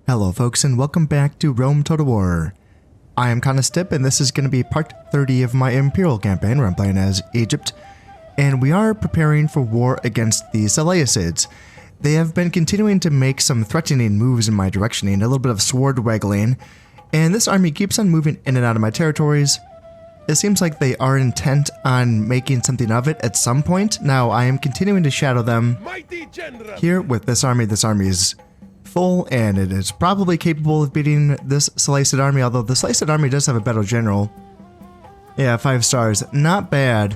Hello folks and welcome back to Rome Total War. I am Stip and this is going to be part 30 of my Imperial campaign where I'm playing as Egypt. And we are preparing for war against the Seleucids. They have been continuing to make some threatening moves in my direction and a little bit of sword waggling. And this army keeps on moving in and out of my territories. It seems like they are intent on making something of it at some point. Now I am continuing to shadow them here with this army. This army is full, and it is probably capable of beating this Seleucid army, although the Seleucid army does have a better general. Yeah, 5 stars. Not bad.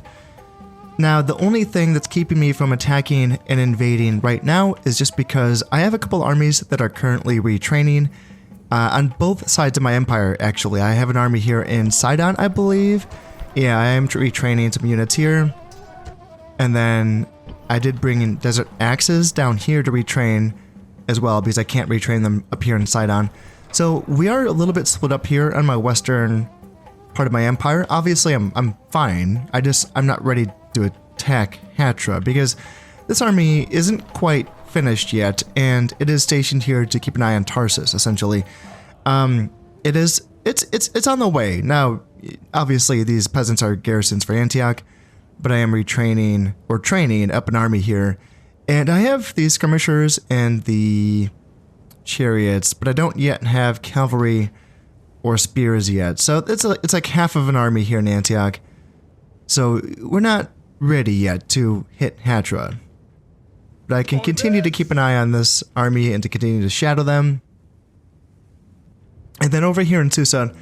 Now, the only thing that's keeping me from attacking and invading right now is just because I have a couple armies that are currently retraining on both sides of my empire, actually. I have an army here in Sidon, I believe. Yeah, I am retraining some units here. And then I did bring in Desert Axes down here to retrain as well, because I can't retrain them up here in Sidon. So we are a little bit split up here on my western part of my empire. Obviously, I'm fine. I'm not ready to attack Hatra because this army isn't quite finished yet, and it is stationed here to keep an eye on Tarsus. Essentially, it's on the way now. Obviously, these peasants are garrisons for Antioch, but I am retraining or training up an army here. And I have these skirmishers and the chariots, but I don't yet have cavalry or spears yet. So it's like half of an army here in Antioch. So we're not ready yet to hit Hatra. But I can continue to keep an eye on this army and to continue to shadow them. And then over here in Susa,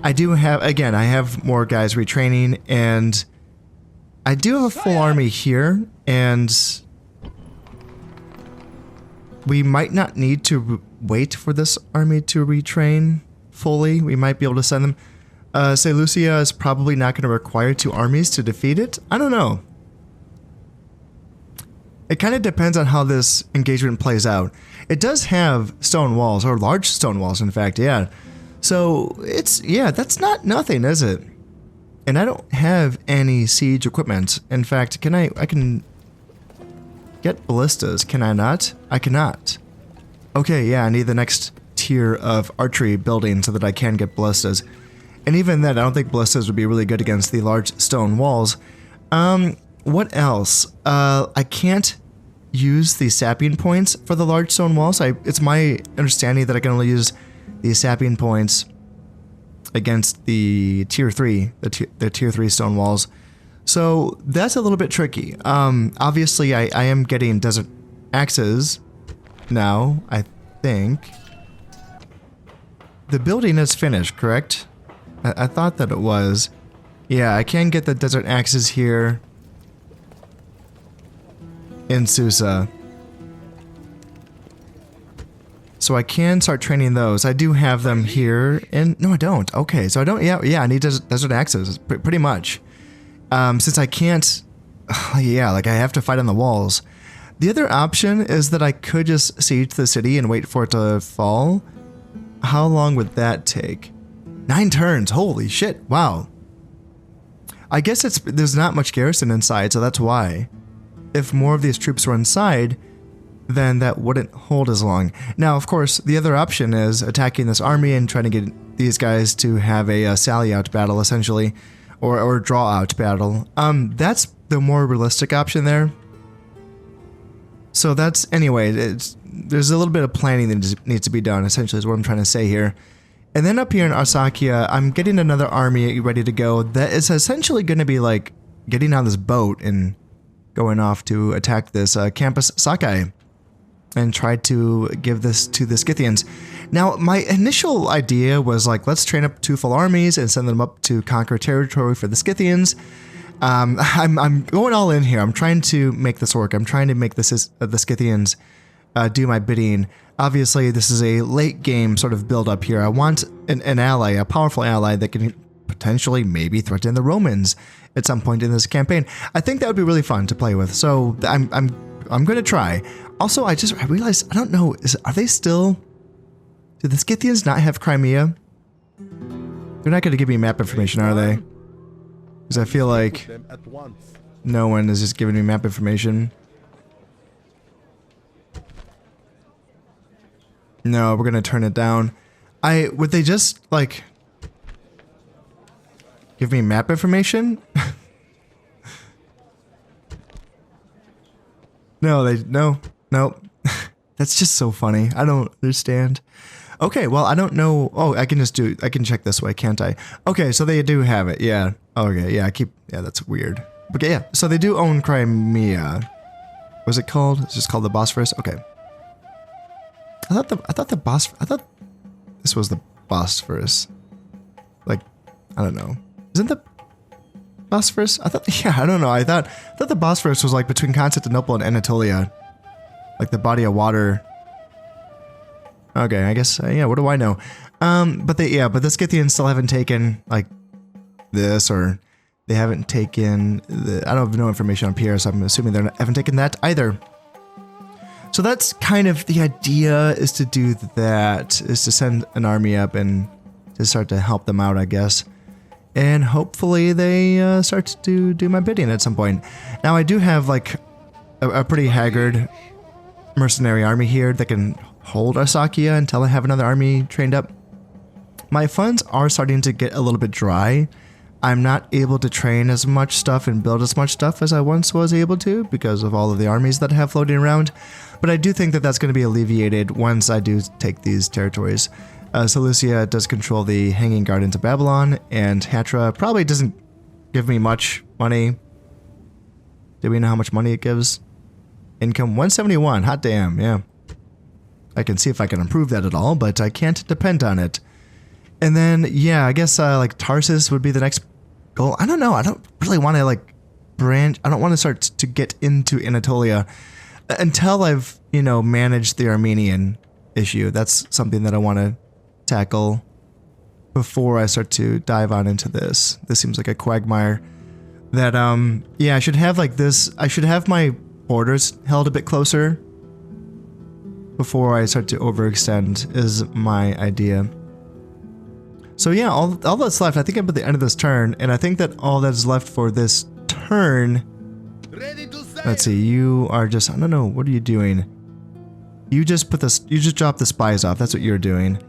I do have, again, I have more guys retraining, and I do have a full army here, and we might not need to wait for this army to retrain fully. We might be able to send them. Seleucia is probably not going to require 2 armies to defeat it. I don't know. It kind of depends on how this engagement plays out. It does have stone walls, or large stone walls, in fact, yeah. So that's not nothing, is it? And I don't have any siege equipment. In fact, I can get ballistas, can I not? I cannot. Okay, yeah, I need the next tier of archery building so that I can get ballistas. And even then, I don't think ballistas would be really good against the large stone walls. What else? I can't use the sapping points for the large stone walls. It's my understanding that I can only use the sapping points against the tier 3, the tier 3 stone walls. So that's a little bit tricky. Obviously, I am getting Desert Axes now, I think. The building is finished, correct? I thought that it was. Yeah, I can get the Desert Axes here in Susa. So I can start training those. I do have them here, and no, I don't. Okay, so I don't. Yeah, I need Desert Axes pretty much. Since I can't, yeah, like I have to fight on the walls. The other option is that I could just siege the city and wait for it to fall. How long would that take? 9 turns, holy shit, wow. I guess there's not much garrison inside, so that's why. If more of these troops were inside, then that wouldn't hold as long. Now, of course, the other option is attacking this army and trying to get these guys to have a sally out battle, essentially. Or draw out battle. That's the more realistic option there. So that's, anyway, there's a little bit of planning that needs to be done, essentially is what I'm trying to say here. And then up here in Arsacia, I'm getting another army ready to go that is essentially going to be like getting on this boat and going off to attack this Campus Sakai and try to give this to the Scythians. Now, my initial idea was like, let's train up 2 full armies and send them up to conquer territory for the Scythians. I'm going all in here. I'm trying to make this work. I'm trying to make the Scythians do my bidding. Obviously, this is a late game sort of build up here. I want an ally, a powerful ally that can potentially maybe threaten the Romans at some point in this campaign. I think that would be really fun to play with. So I'm going to try. Also, I realized, I don't know, are they still... Do the Scythians not have Crimea? They're not going to give me map information, are they? Because I feel like no one is just giving me map information. No, we're gonna turn it down. Would they just, like, give me map information? No. That's just so funny. I don't understand. Okay, well, I don't know. Oh, I can check this way, can't I? Okay, so they do have it, yeah. Okay, yeah, that's weird. Okay, yeah, so they do own Crimea. What's it called? It's just called the Bosphorus? Okay. I thought this was the Bosphorus. Like, I don't know. Isn't the Bosphorus? I don't know. I thought the Bosphorus was like between Constantinople and Anatolia. Like the body of water. Okay, I guess, yeah, what do I know? But the Scythians still haven't taken, like, this, or they haven't taken I don't have no information on Pierre, so I'm assuming they haven't taken that either. So that's kind of the idea, is to do that, is to send an army up and to start to help them out, I guess. And hopefully they start to do my bidding at some point. Now, I do have, like, a pretty haggard mercenary army here that can hold Arsacia until I have another army trained up. My funds are starting to get a little bit dry. I'm not able to train as much stuff and build as much stuff as I once was able to because of all of the armies that I have floating around. But I do think that that's going to be alleviated once I do take these territories. Seleucia does control the Hanging Gardens of Babylon, and Hatra probably doesn't give me much money. Do we know how much money it gives? Income 171, hot damn, yeah. I can see if I can improve that at all, but I can't depend on it. And then, yeah, I guess like Tarsus would be the next goal. I don't know, I don't really want to like branch, I don't want to start to get into Anatolia until I've, managed the Armenian issue. That's something that I want to tackle before I start to dive on into this. This seems like a quagmire that, yeah, I should have like this, I should have my borders held a bit closer before I start to overextend is my idea. So yeah, all that's left, I think I'm at the end of this turn, and I think that all that's left for this turn, let's see, you are just, I don't know, what are you doing? You just dropped the spies off, that's what you're doing.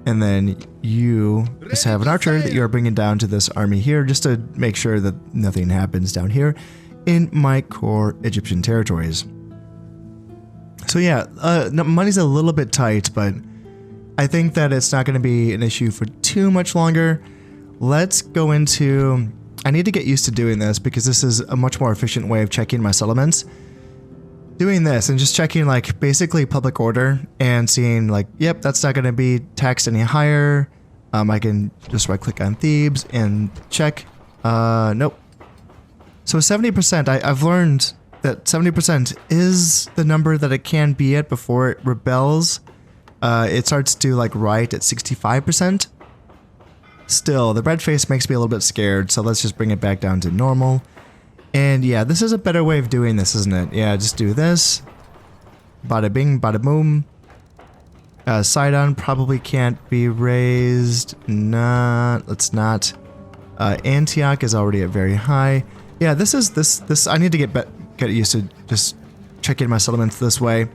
And then you just have an archer that you're bringing down to this army here just to make sure that nothing happens down here in my core Egyptian territories. So yeah, money's a little bit tight, but I think that it's not going to be an issue for too much longer. Let's go into... I need to get used to doing this because this is a much more efficient way of checking my settlements. Doing this and just checking like basically public order and seeing like, yep, that's not going to be taxed any higher. I can just right click on Thebes and check. Nope. So 70%, I've learned that 70% is the number that it can be at before it rebels. It starts to like riot at 65%. Still, the red face makes me a little bit scared, so let's just bring it back down to normal. And yeah, this is a better way of doing this, isn't it? Yeah, just do this. Bada bing, bada boom. Sidon probably can't be raised. Let's not. Antioch is already at very high. Yeah, this I need to get used to just checking my settlements this way.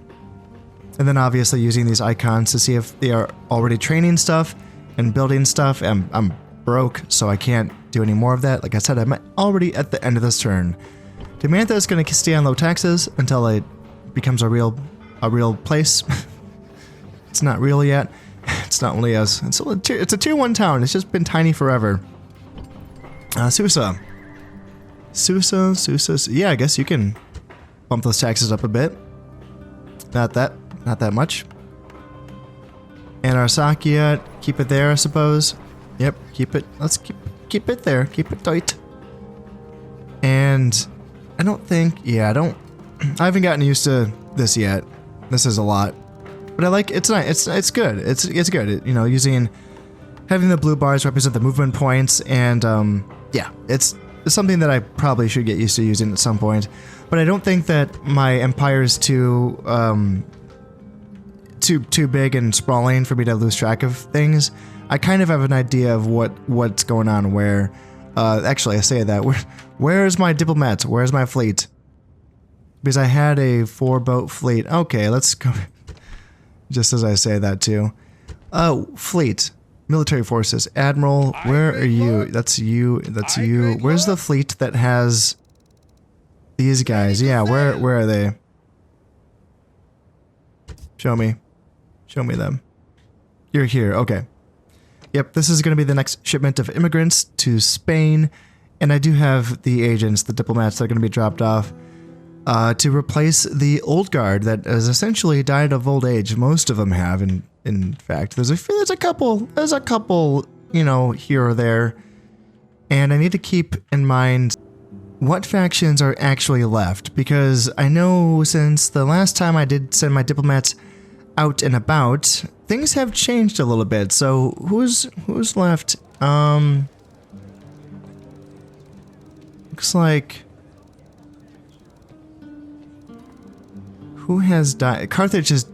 And then obviously using these icons to see if they are already training stuff and building stuff. I'm broke, so I can't do any more of that. Like I said, I'm already at the end of this turn. Demantha is going to stay on low taxes until it becomes a real place. It's not real yet. It's not only us. It's a tier 1 town. It's just been tiny forever. Susa. Yeah, I guess you can bump those taxes up a bit. Not that much. And Arsacia, keep it there, I suppose. Yep, keep it. Let's keep it there. Keep it tight. And I don't think, yeah, I haven't gotten used to this yet. This is a lot. But I like, it's nice, it's good. It's good, having the blue bars represent the movement points, and yeah, it's something that I probably should get used to using at some point. But I don't think that my empire's too big and sprawling for me to lose track of things. I kind of have an idea of what's going on where. Actually, I say that. Where's my diplomats? Where's my fleet? Because I had a 4-boat fleet. Okay, let's go. just as I say that too. Fleet. Military forces. Admiral, where are you? That's you. That's you. Where's the fleet that has these guys? Yeah, where are they? Show me. Show me them. You're here. Okay. Yep, this is going to be the next shipment of immigrants to Spain. And I do have the agents, the diplomats that are going to be dropped off to replace the old guard that has essentially died of old age. Most of them have, in fact. There's a couple, you know, here or there. And I need to keep in mind what factions are actually left, because I know since the last time I did send my diplomats out and about, things have changed a little bit. So who's left? Looks like who has died? Carthage is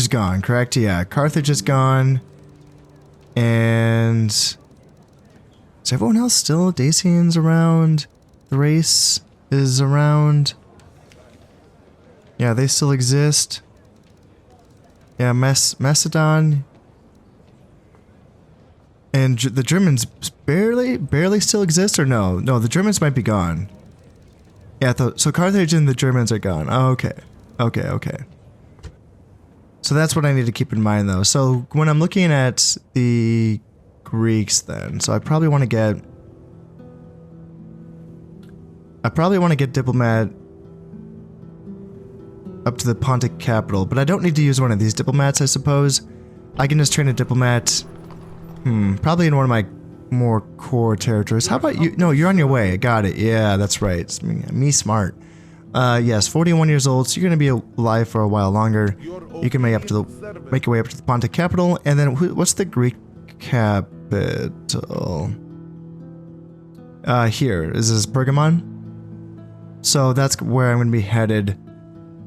gone, correct? Yeah, Carthage is gone. And is everyone else still? Dacian's around. Thrace is around. Yeah, they still exist. Yeah, Macedon. And the Germans barely still exist, or no? No, the Germans might be gone. Yeah, so Carthage and the Germans are gone. Okay. So that's what I need to keep in mind, though. So when I'm looking at the Greeks, then, so I probably want to get diplomat up to the Pontic capital, but I don't need to use one of these diplomats, I suppose. I can just train a diplomat, probably in one of my more core territories. How about you? No, you're on your way. Got it. Yeah, that's right. It's me smart. Yes, 41 years old, so you're going to be alive for a while longer. You can make your way up to the Pontic capital, and then what's the Greek capital? Here. Is this Pergamon? So that's where I'm going to be headed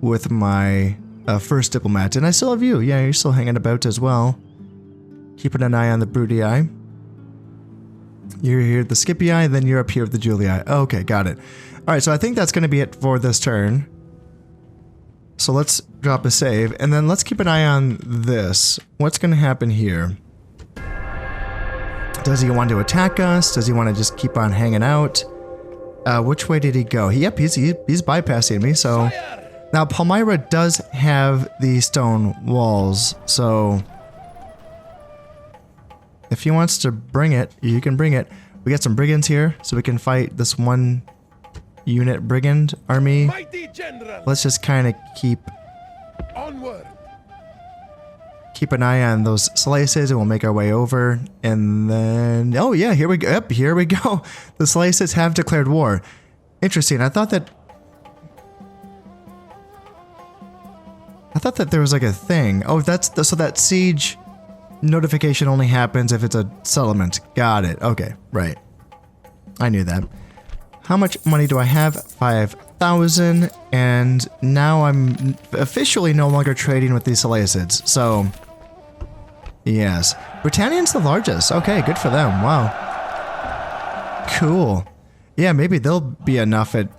with my first diplomat. And I still have you. Yeah, you're still hanging about as well. Keeping an eye on the Bruttii. You're here at the Scipii, then you're up here with the Julii. Okay, got it. Alright, so I think that's going to be it for this turn. So let's drop a save, and then let's keep an eye on this. What's going to happen here? Does he want to attack us? Does he want to just keep on hanging out? Which way did he go? Yep, he's bypassing me, so... Now, Palmyra does have the stone walls, so... If he wants to bring it, you can bring it. We got some brigands here, so we can fight this one unit brigand army. Let's just kind of keep an eye on those Seleucids, and we'll make our way over. And then, oh yeah, here we go. Yep, here we go. The Seleucids have declared war. Interesting. I thought that there was like a thing. Oh, so that siege notification only happens if it's a settlement. Got it. Okay, right. I knew that. How much money do I have? 5,000. And now I'm officially no longer trading with these Seleucids. So, yes. Britannian's the largest. Okay, good for them. Wow. Cool. Yeah, maybe they'll be enough at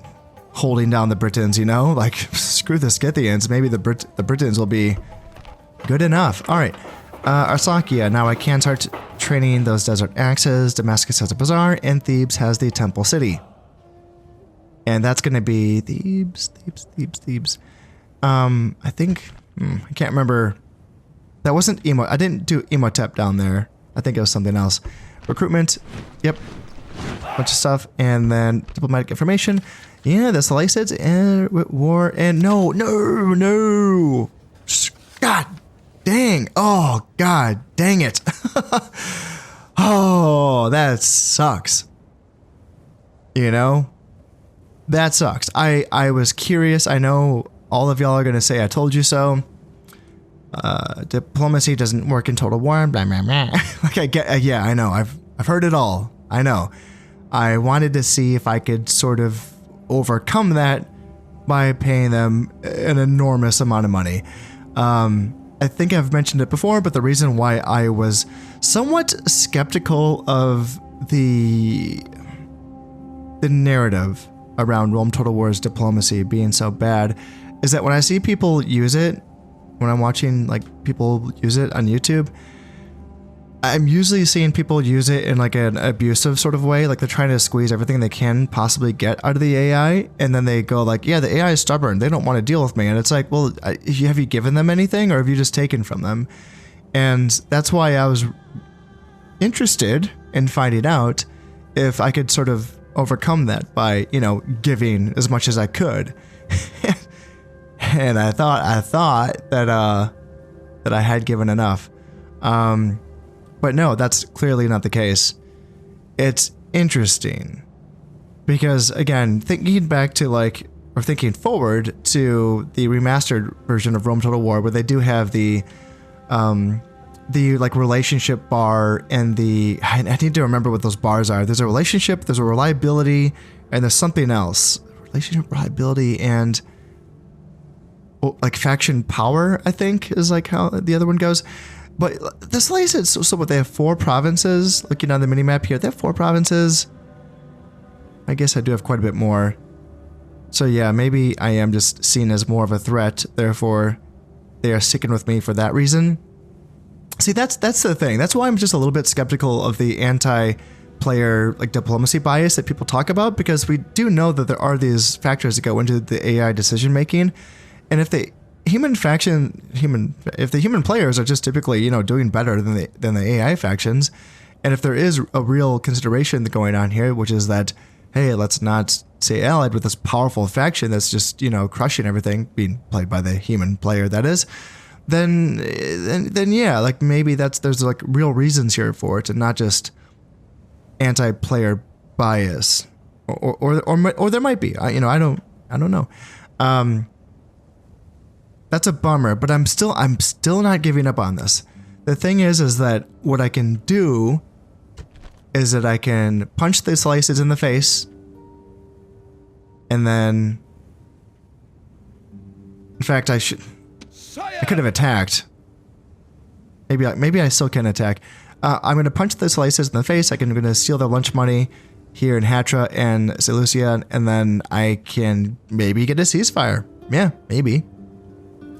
holding down the Britons, you know? Like, screw the Scythians. Maybe the Britons will be good enough. All right. Arsacia. Now I can start training those desert axes. Damascus has a bazaar, and Thebes has the temple city. And that's going to be Thebes. I think, I can't remember. That wasn't Emo. I didn't do Emotep down there. I think it was something else. Recruitment. Yep. Bunch of stuff. And then diplomatic information. Yeah, the Seleucids and war. And no. God dang. Oh, God dang it. Oh, that sucks. You know? That sucks. I was curious. I know all of y'all are going to say I told you so. Diplomacy doesn't work in total war. Blah, blah, blah. Like I get, yeah, I know. I've heard it all. I know. I wanted to see if I could sort of overcome that by paying them an enormous amount of money. I think I've mentioned it before, but the reason why I was somewhat skeptical of the narrative around Rome Total War's diplomacy being so bad is that when I see people use it, when I'm watching like people use it on YouTube, I'm usually seeing people use it in like an abusive sort of way. Like they're trying to squeeze everything they can possibly get out of the AI. And then they go like, yeah, the AI is stubborn. They don't want to deal with me. And it's like, well, have you given them anything or have you just taken from them? And that's why I was interested in finding out if I could sort of overcome that by, you know, giving as much as I could. And I thought that I had given enough. But no, that's clearly not the case. It's interesting because, again, thinking back to like, or thinking forward to the remastered version of Rome Total War, where they do have the like relationship bar and I need to remember what those bars are. There's a relationship, there's a reliability, and there's something else. Relationship, reliability, and like faction power, I think, is like how the other one goes. But the Seleucids, so what, they have 4 provinces? Looking on the minimap here, they have 4 provinces. I guess I do have quite a bit more. So yeah, maybe I am just seen as more of a threat, therefore they are sticking with me for that reason. See, that's the thing. That's why I'm just a little bit skeptical of the anti-player like diplomacy bias that people talk about, because we do know that there are these factors that go into the AI decision making. And if the human players are just typically, you know, doing better than the AI factions, and if there is a real consideration going on here, which is that, hey, let's not stay allied with this powerful faction that's just, you know, crushing everything, being played by the human player, that is, then yeah, like maybe there's like real reasons here for it, and not just anti-player bias, or there might be. I don't know. That's a bummer, but I'm still not giving up on this. The thing is that what I can do is that I can punch the Seleucids in the face, and then, in fact, I could have attacked. Maybe I still can attack. I'm going to punch the Seleucids in the face. I'm going to steal their lunch money here in Hatra and Seleucia, and then I can maybe get a ceasefire. Yeah, maybe.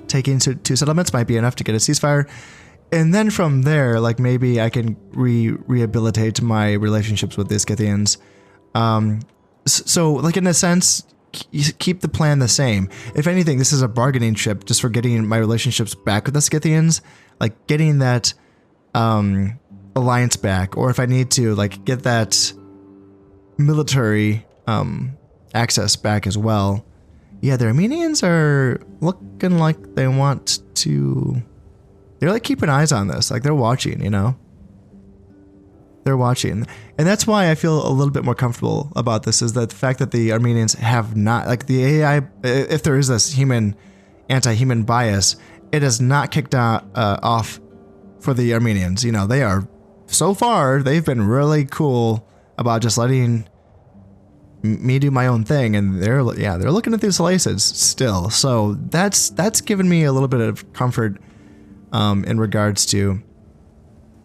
Taking 2 settlements might be enough to get a ceasefire. And then from there, like maybe I can rehabilitate my relationships with the Scythians. So like in a sense, keep the plan the same. If anything, this is a bargaining chip just for getting my relationships back with the Scythians, like getting that alliance back, or if I need to like get that military access back as well. Yeah, the Armenians are looking like they want to... They're like keeping eyes on this. Like they're watching, you know? They're watching. And that's why I feel a little bit more comfortable about this, is that the fact that the Armenians have not... Like the AI, if there is this anti-human bias, it has not kicked off for the Armenians. You know, they are... So far, they've been really cool about just letting me do my own thing, and they're looking at these Seleucids still. So that's given me a little bit of comfort in regards to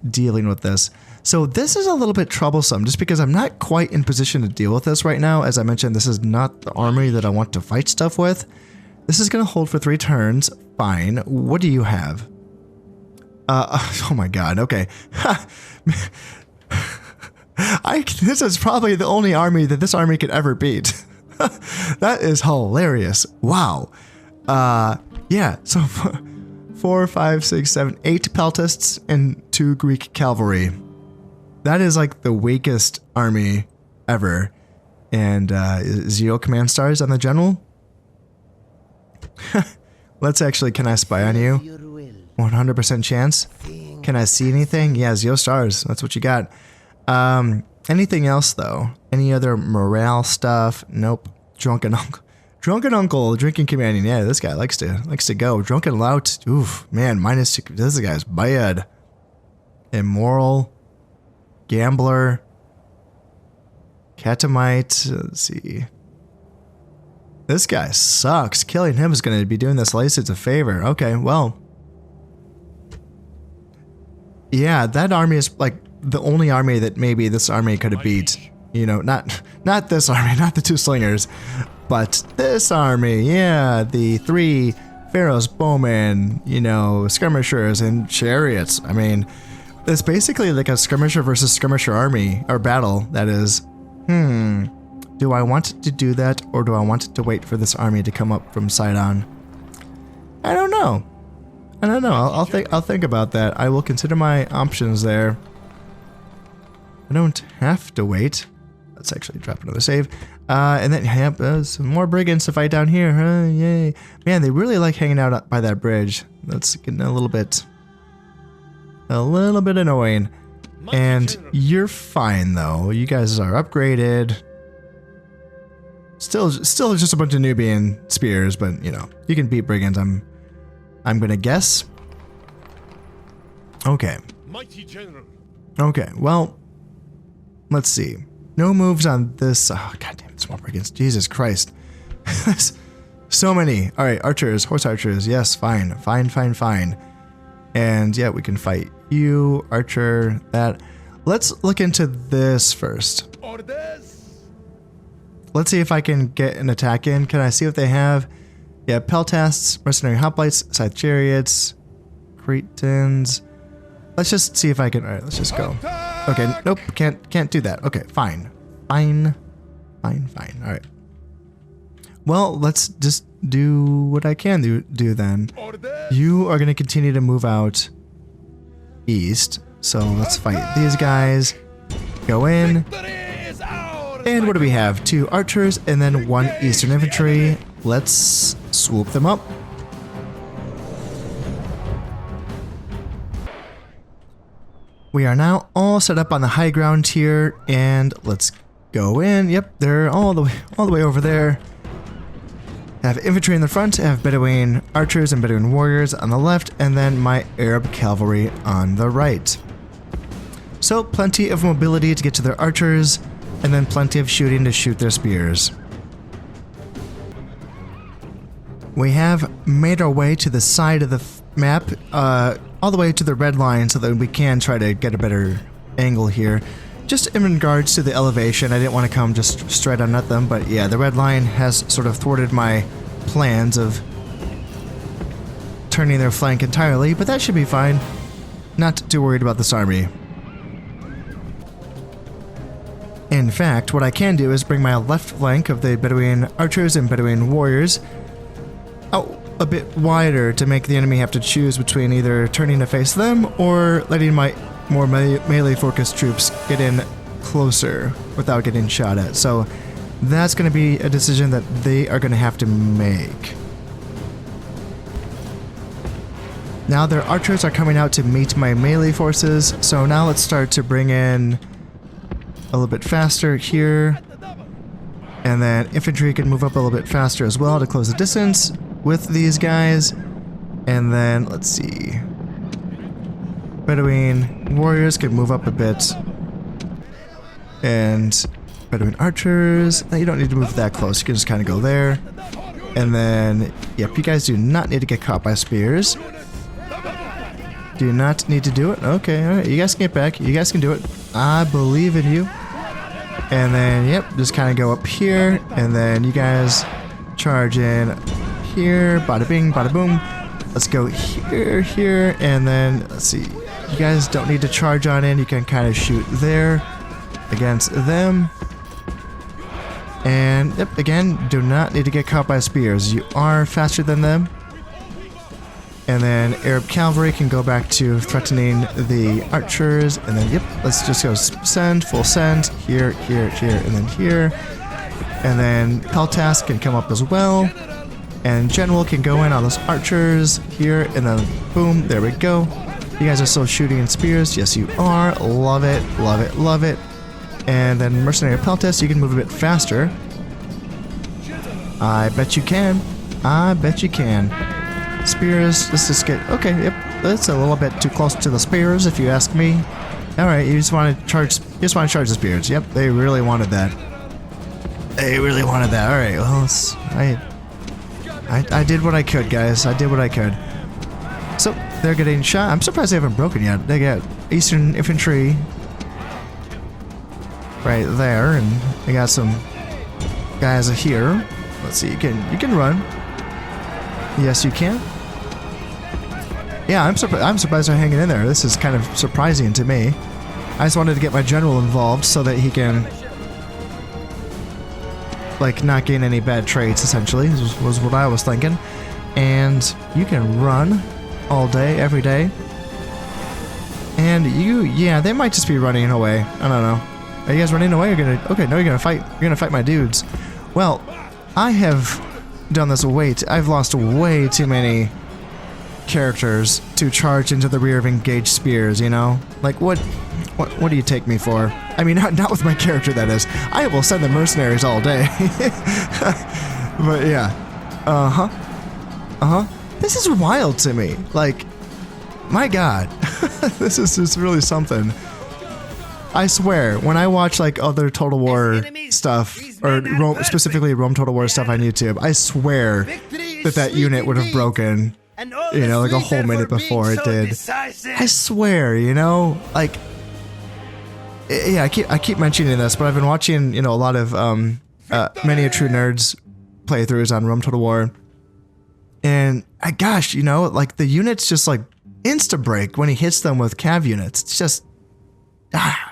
dealing with this. So this is a little bit troublesome just because I'm not quite in position to deal with this right now. As I mentioned, this is not the army that I want to fight stuff with. This is going to hold for 3 turns. Fine. What do you have? Oh my god. Okay. This is probably the only army that this army could ever beat. That is hilarious. Wow. Yeah, so 4, 5, 6, 7, 8 peltasts and 2 Greek cavalry. That is like the weakest army ever. And 0 command stars on the general. Let's actually, can I spy on you? 100% chance. Can I see anything? Yeah, 0 stars. That's what you got. Anything else though? Any other morale stuff? Nope. Drunken uncle, drinking companion. Yeah, this guy likes to go. Drunken lout. Oof, man, -2. This guy's bad. Immoral. Gambler. Catamite. Let's see. This guy sucks. Killing him is going to be doing the Seleucids a favor. Okay, well. Yeah, that army is like the only army that maybe this army could have beat. You know, not this army, not the 2 slingers, but this army. Yeah, the 3, pharaohs, bowmen, you know, skirmishers, and chariots. I mean, it's basically like a skirmisher versus skirmisher army, or battle, that is. Do I want to do that, or do I want to wait for this army to come up from Sidon? I don't know. I don't know. I'll think about that. I will consider my options there. I don't have to wait. Let's actually drop another save. And then some more brigands to fight down here. Yay. Man, they really like hanging out by that bridge. That's getting a little bit annoying. And you're fine though. You guys are upgraded. Still just a bunch of Nubian spears, but you know, you can beat brigands. I'm gonna guess. Okay. Mighty general. Okay, well, let's see. No moves on this. Oh, goddamn, it's more brigands. Jesus Christ. So many. All right, archers, horse archers. Yes, fine. And yeah, we can fight you, archer, that. Let's look into this first. Orders. Let's see if I can get an attack in. Can I see what they have? Yeah, peltasts, mercenary hoplites, scythe chariots, Cretans. Let's just see if I can. All right, let's just go. Okay, nope, can't do that. Okay, fine. All right. Well, let's just do what I can do then. You are gonna continue to move out east. So let's fight these guys. Go in. And what do we have? 2 archers and then 1 eastern infantry. Let's swoop them up. We are now all set up on the high ground here, and let's go in. Yep, they're all the way over there. Have infantry in the front, have Bedouin archers and Bedouin warriors on the left, and then my Arab cavalry on the right. So plenty of mobility to get to their archers, and then plenty of shooting to shoot their spears. We have made our way to the side of the map, all the way to the red line so that we can try to get a better angle here. Just in regards to the elevation, I didn't want to come just straight on at them, but yeah, the red line has sort of thwarted my plans of turning their flank entirely, but that should be fine. Not too worried about this army. In fact, what I can do is bring my left flank of the Bedouin archers and Bedouin warriors out a bit wider to make the enemy have to choose between either turning to face them or letting my more melee focused troops get in closer without getting shot at. So that's going to be a decision that they are going to have to make. Now their archers are coming out to meet my melee forces, so now let's start to bring in a little bit faster here. And then infantry can move up a little bit faster as well to close the distance with these guys. And then, let's see. Bedouin warriors can move up a bit. And Bedouin archers, you don't need to move that close. You can just kind of go there. And then, yep, you guys do not need to get caught by spears. Do not need to do it. Okay, all right, you guys can get back. You guys can do it. I believe in you. And then, yep, just kind of go up here. And then you guys charge in here. Bada bing, bada boom. Let's go here, here. And then, let's see. You guys don't need to charge on in. You can kind of shoot there against them. And, yep, again, do not need to get caught by spears. You are faster than them. And then Arab cavalry can go back to threatening the archers. And then, yep, let's just go send, full send, here, here, here, and then here. And then Peltas can come up as well. And General can go in on those archers here, and then boom, there we go. You guys are still shooting spears. Yes, you are. Love it, love it, love it. And then Mercenary Peltas, you can move a bit faster. I bet you can. I bet you can. Spears, let's just get, okay, yep, that's a little bit too close to the spears if you ask me. Alright, you just want to charge the spears. Yep, they really wanted that. They really wanted that. Alright, well, I did what I could, guys. I did what I could. So, they're getting shot. I'm surprised they haven't broken yet. They got Eastern Infantry right there, and they got some guys here. Let's see, you can run. Yes, you can. Yeah, I'm surprised they're hanging in there. This is kind of surprising to me. I just wanted to get my general involved so that he can, like, not gain any bad traits, essentially, was what I was thinking. And you can run all day, every day. And yeah, they might just be running away. I don't know. Are you guys running away? Okay, no, you're gonna fight. You're gonna fight my dudes. Well, I have done this I've lost way too many characters to charge into the rear of engaged spears, you know? Like, what do you take me for? I mean, not with my character, that is. I will send the mercenaries all day. But yeah. This is wild to me. Like, my god. This is just really something. I swear, when I watch like other Total War stuff, or specifically Rome Total War stuff on YouTube, I swear that unit would have broken, you know, like a whole minute before it did. I swear, you know, like, yeah, I keep mentioning this, but I've been watching, you know, a lot of Many a True Nerds playthroughs on Rome Total War, and gosh, you know, like the units just like insta break when he hits them with cav units. It's just,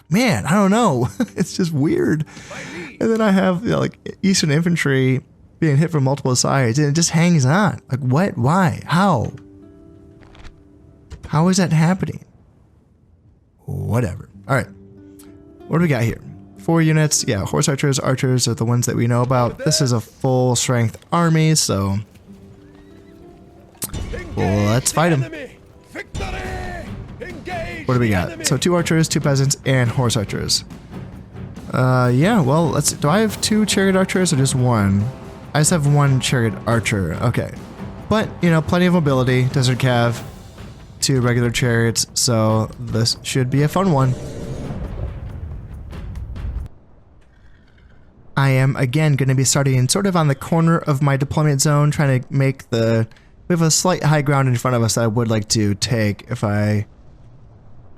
man, I don't know. It's just weird. And then I have, you know, like Eastern infantry being hit from multiple sides, and it just hangs on. Like, what? Why? How? How is that happening? Whatever. All right. What do we got here? 4 units. Yeah, horse archers. Archers are the ones that we know about. This is a full strength army, so let's fight them. What do we got? So 2 archers, 2 peasants, and horse archers. Yeah, well, do I have 2 chariot archers or just 1? I just have 1 chariot archer. Okay. But, you know, plenty of mobility. Desert cav, 2 regular chariots, so this should be a fun one. I am, again, going to be starting sort of on the corner of my deployment zone, trying to make we have a slight high ground in front of us that I would like to take if I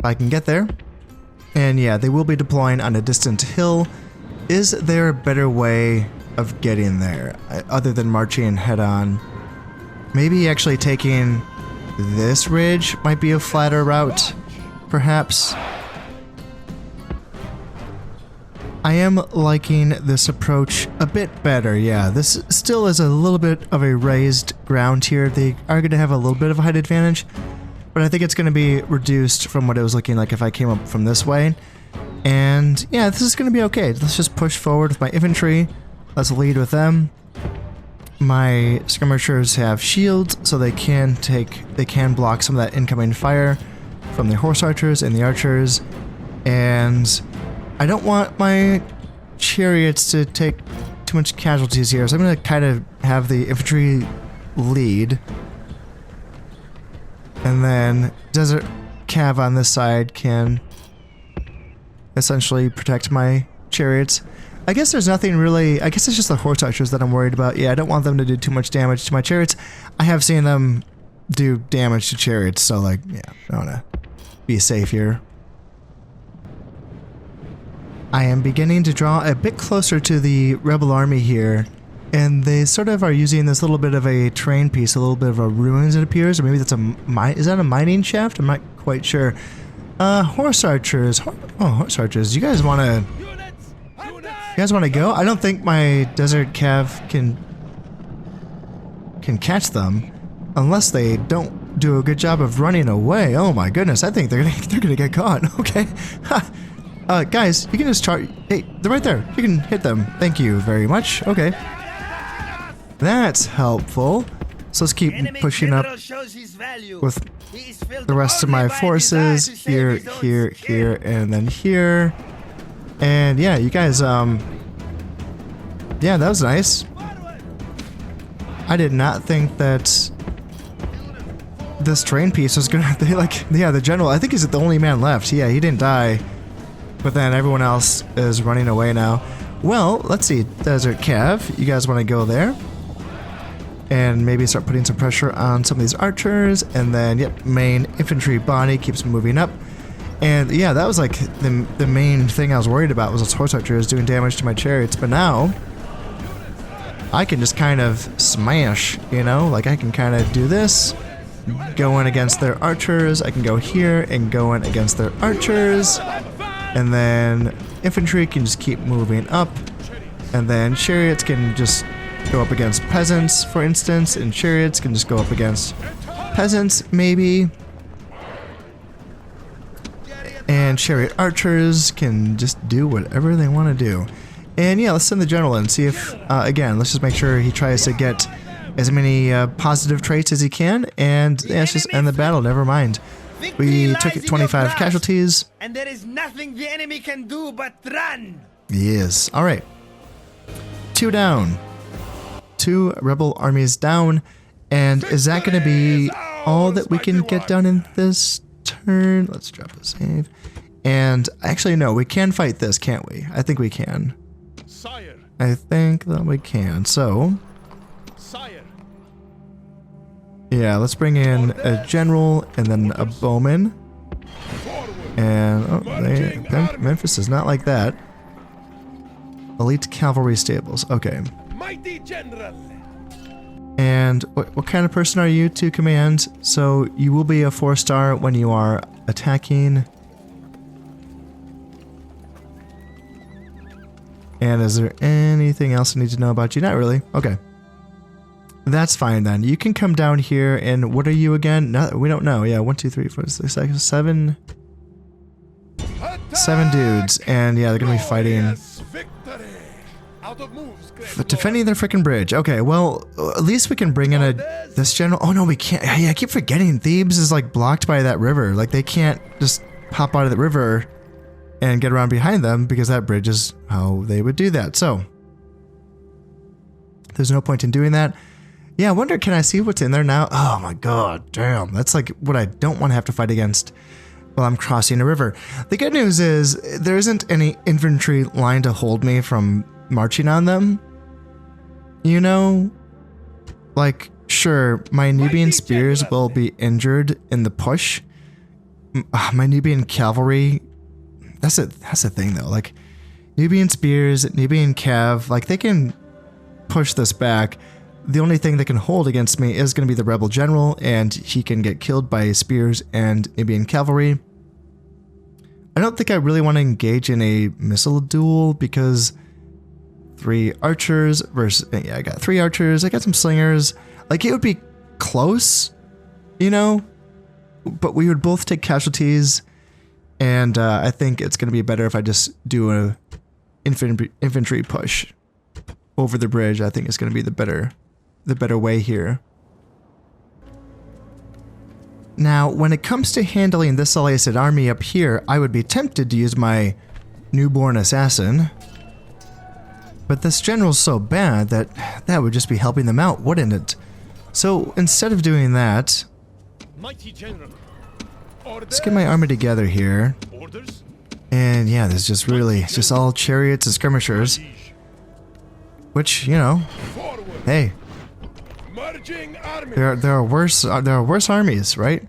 can get there. And yeah, they will be deploying on a distant hill. Is there a better way of getting there other than marching head on? Maybe actually taking this ridge might be a flatter route, perhaps. I am liking this approach a bit better, yeah. This still is a little bit of a raised ground here. They are going to have a little bit of a height advantage, but I think it's going to be reduced from what it was looking like if I came up from this way. And yeah, this is going to be okay. Let's just push forward with my infantry. Let's lead with them. My skirmishers have shields, so they can block some of that incoming fire from the horse archers and the archers. And I don't want my chariots to take too much casualties here, so I'm going to kind of have the infantry lead. And then Desert Cav on this side can essentially protect my chariots. I guess there's nothing really, I guess it's just the horse archers that I'm worried about. Yeah, I don't want them to do too much damage to my chariots. I have seen them do damage to chariots, so like, yeah, I want to be safe here. I am beginning to draw a bit closer to the rebel army here, and they sort of are using this little bit of a terrain piece, a little bit of a ruins it appears, or maybe that's is that a mining shaft? I'm not quite sure. Horse archers. Oh, horse archers. You guys want to go? I don't think my desert cav can catch them unless they don't do a good job of running away. Oh my goodness, I think they're gonna get caught. Okay. Guys, you can just charge. Hey, they're right there. You can hit them. Thank you very much. Okay. That's helpful. So let's keep pushing up with the rest of my forces. Here, here, here, and then here. And yeah, you guys, yeah, that was nice. I did not think that this train piece was gonna, yeah, the general, I think he's the only man left. Yeah, he didn't die. But then everyone else is running away now. Well, let's see. Desert Cav, you guys want to go there? And maybe start putting some pressure on some of these archers. And then, yep, main infantry body keeps moving up. And yeah, that was like the main thing I was worried about was those horse archers doing damage to my chariots. But now, I can just kind of smash, you know? Like, I can kind of do this, go in against their archers. I can go here and go in against their archers. And then infantry can just keep moving up. And then chariots can just go up against peasants, for instance. And chariots can just go up against peasants, maybe. And chariot archers can just do whatever they want to do. And yeah, let's send the general in, see if, again, let's just make sure he tries to get as many positive traits as he can, and yeah, let's just end the battle, never mind. We took 25 casualties. And there is nothing the enemy can do but run. Yes, alright. 2 down. 2 rebel armies down, and is that going to be all that we can get done in this turn? Let's drop a save. And actually, no, we can fight this, can't we? I think we can. Sire. I think that we can. So, Sire. yeah, let's bring in a general and then a bowman. And oh, Memphis is not like that. Elite cavalry stables. Okay. Mighty general. And what kind of person are you to command? So you will be a 4-star when you are attacking. And is there anything else I need to know about you? Not really. Okay. That's fine then. You can come down here and what are you again? No, we don't know. Yeah, 1, 2, 3, 4, 6, 7 dudes. And yeah, they're gonna be fighting. Defending their freaking bridge. Okay, well, at least we can bring in this general. Oh no, we can't. Yeah, I keep forgetting. Thebes is like blocked by that river. Like they can't just pop out of the river and get around behind them because that bridge is how they would do that. So there's no point in doing that. Yeah, I wonder, can I see what's in there now? Oh my god, damn. That's like what I don't want to have to fight against while I'm crossing a river. The good news is there isn't any infantry line to hold me from marching on them. You know, like, sure, my Nubian spears will be injured in the push. My Nubian cavalry, that's the thing though. Like, Nubian spears, Nubian cav, like they can push this back. The only thing that can hold against me is going to be the rebel general, and he can get killed by spears and Nubian cavalry. I don't think I really want to engage in a missile duel because 3 archers versus, yeah, I got 3 archers, I got some slingers. Like, it would be close, you know, but we would both take casualties, and I think it's going to be better if I just do a infantry push over the bridge. I think it's going to be the better way here. Now, when it comes to handling this Seleucid army up here, I would be tempted to use my newborn assassin. But this general's so bad that that would just be helping them out, wouldn't it? So instead of doing that, Mighty general. let's get my army together here. Orders. And yeah, there's just really, it's just all chariots and skirmishers. Which, you know, Forward. hey, Merging army. there are worse armies, right?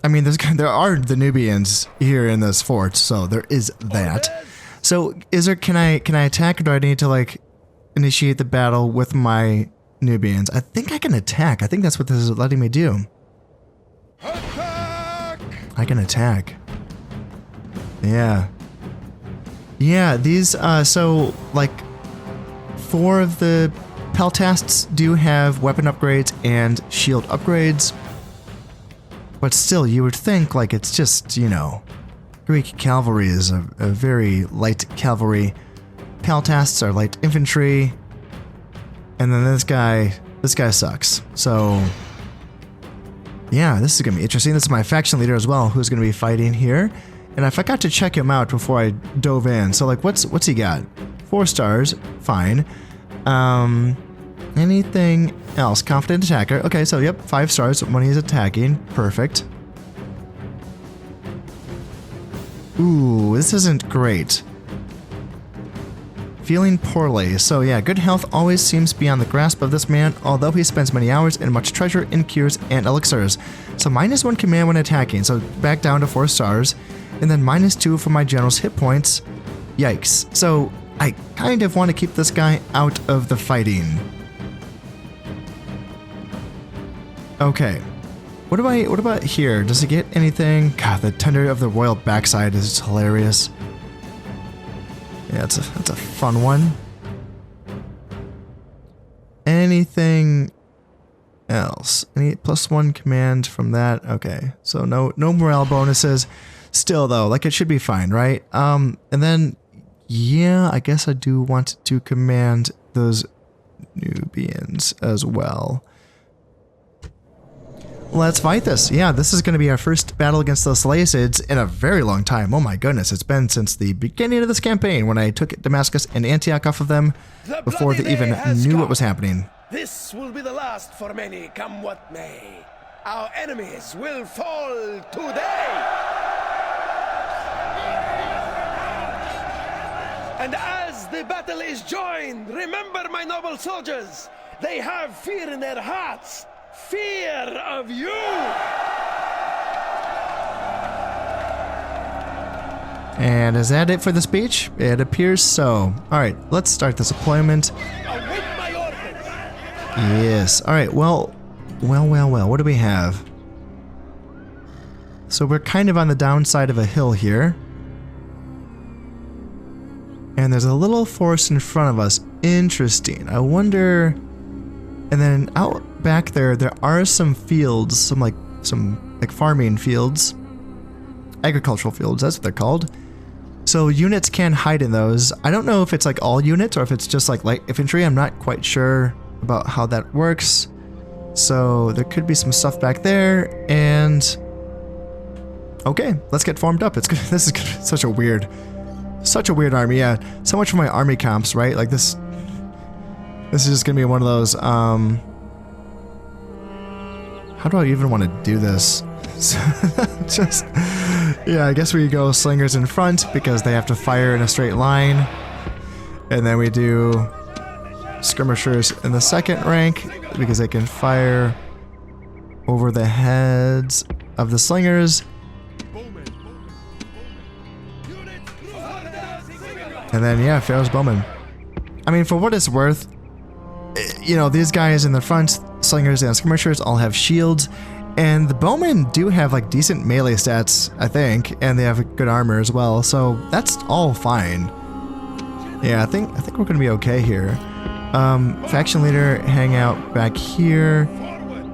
I mean, there are the Nubians here in this fort, so there is that. So, can I attack, or do I need to like initiate the battle with my Nubians? I think I can attack. I think that's what this is letting me do. Attack! I can attack. Yeah. Yeah, these so like 4 of the Peltasts do have weapon upgrades and shield upgrades. But still, you would think like it's just, you know, Greek cavalry is a very light cavalry. Peltasts are light infantry. And then this guy sucks. So, yeah, this is going to be interesting. This is my faction leader as well, who's going to be fighting here. And I forgot to check him out before I dove in. So, like, what's he got? 4 stars. Fine. Anything else? Confident attacker. Okay, so, yep, 5 stars when he's attacking. Perfect. Ooh, this isn't great. Feeling poorly. So yeah, good health always seems beyond the grasp of this man, although he spends many hours and much treasure in cures and elixirs. So -1 command when attacking, so back down to 4 stars. And then -2 for my general's hit points. Yikes. So I kind of want to keep this guy out of the fighting. Okay. What about here? Does it get anything? God, the tender of the royal backside is hilarious. Yeah, that's a fun one. Anything else? Any +1 command from that? Okay, so no morale bonuses. Still though, like it should be fine, right? And then yeah, I guess I do want to command those Nubians as well. Let's fight this. Yeah, this is going to be our first battle against the Seleucids in a very long time. Oh my goodness, it's been since the beginning of this campaign when I took Damascus and Antioch off of them before they even knew what was happening. This will be the last for many, come what may. Our enemies will fall today. And as the battle is joined, remember, my noble soldiers, they have fear in their hearts. Fear of you! And is that it for the speech? It appears so. Alright, let's start this deployment. Await my orders! Yes. Alright, well, what do we have? So we're kind of on the downside of a hill here. And there's a little forest in front of us. Interesting. I wonder... And then out back there are some fields, some farming fields, agricultural fields, that's what they're called. So units can hide in those. I don't know if it's like all units or if it's just like light infantry. I'm not quite sure about how that works. So there could be some stuff back there, and okay, let's get formed up. It's good. This is such a weird army. Yeah, so much for my army comps, right? Like this. This is just gonna be one of those, how do I even want to do this? Just, yeah, I guess we go slingers in front because they have to fire in a straight line. And then we do skirmishers in the second rank because they can fire over the heads of the slingers. And then, yeah, Pharaoh's Bowman. I mean, for what it's worth, you know, these guys in the front, slingers and skirmishers, all have shields, and the bowmen do have like decent melee stats, I think, and they have good armor as well, so that's all fine. Yeah, I think we're gonna be okay here. Faction leader, hang out back here,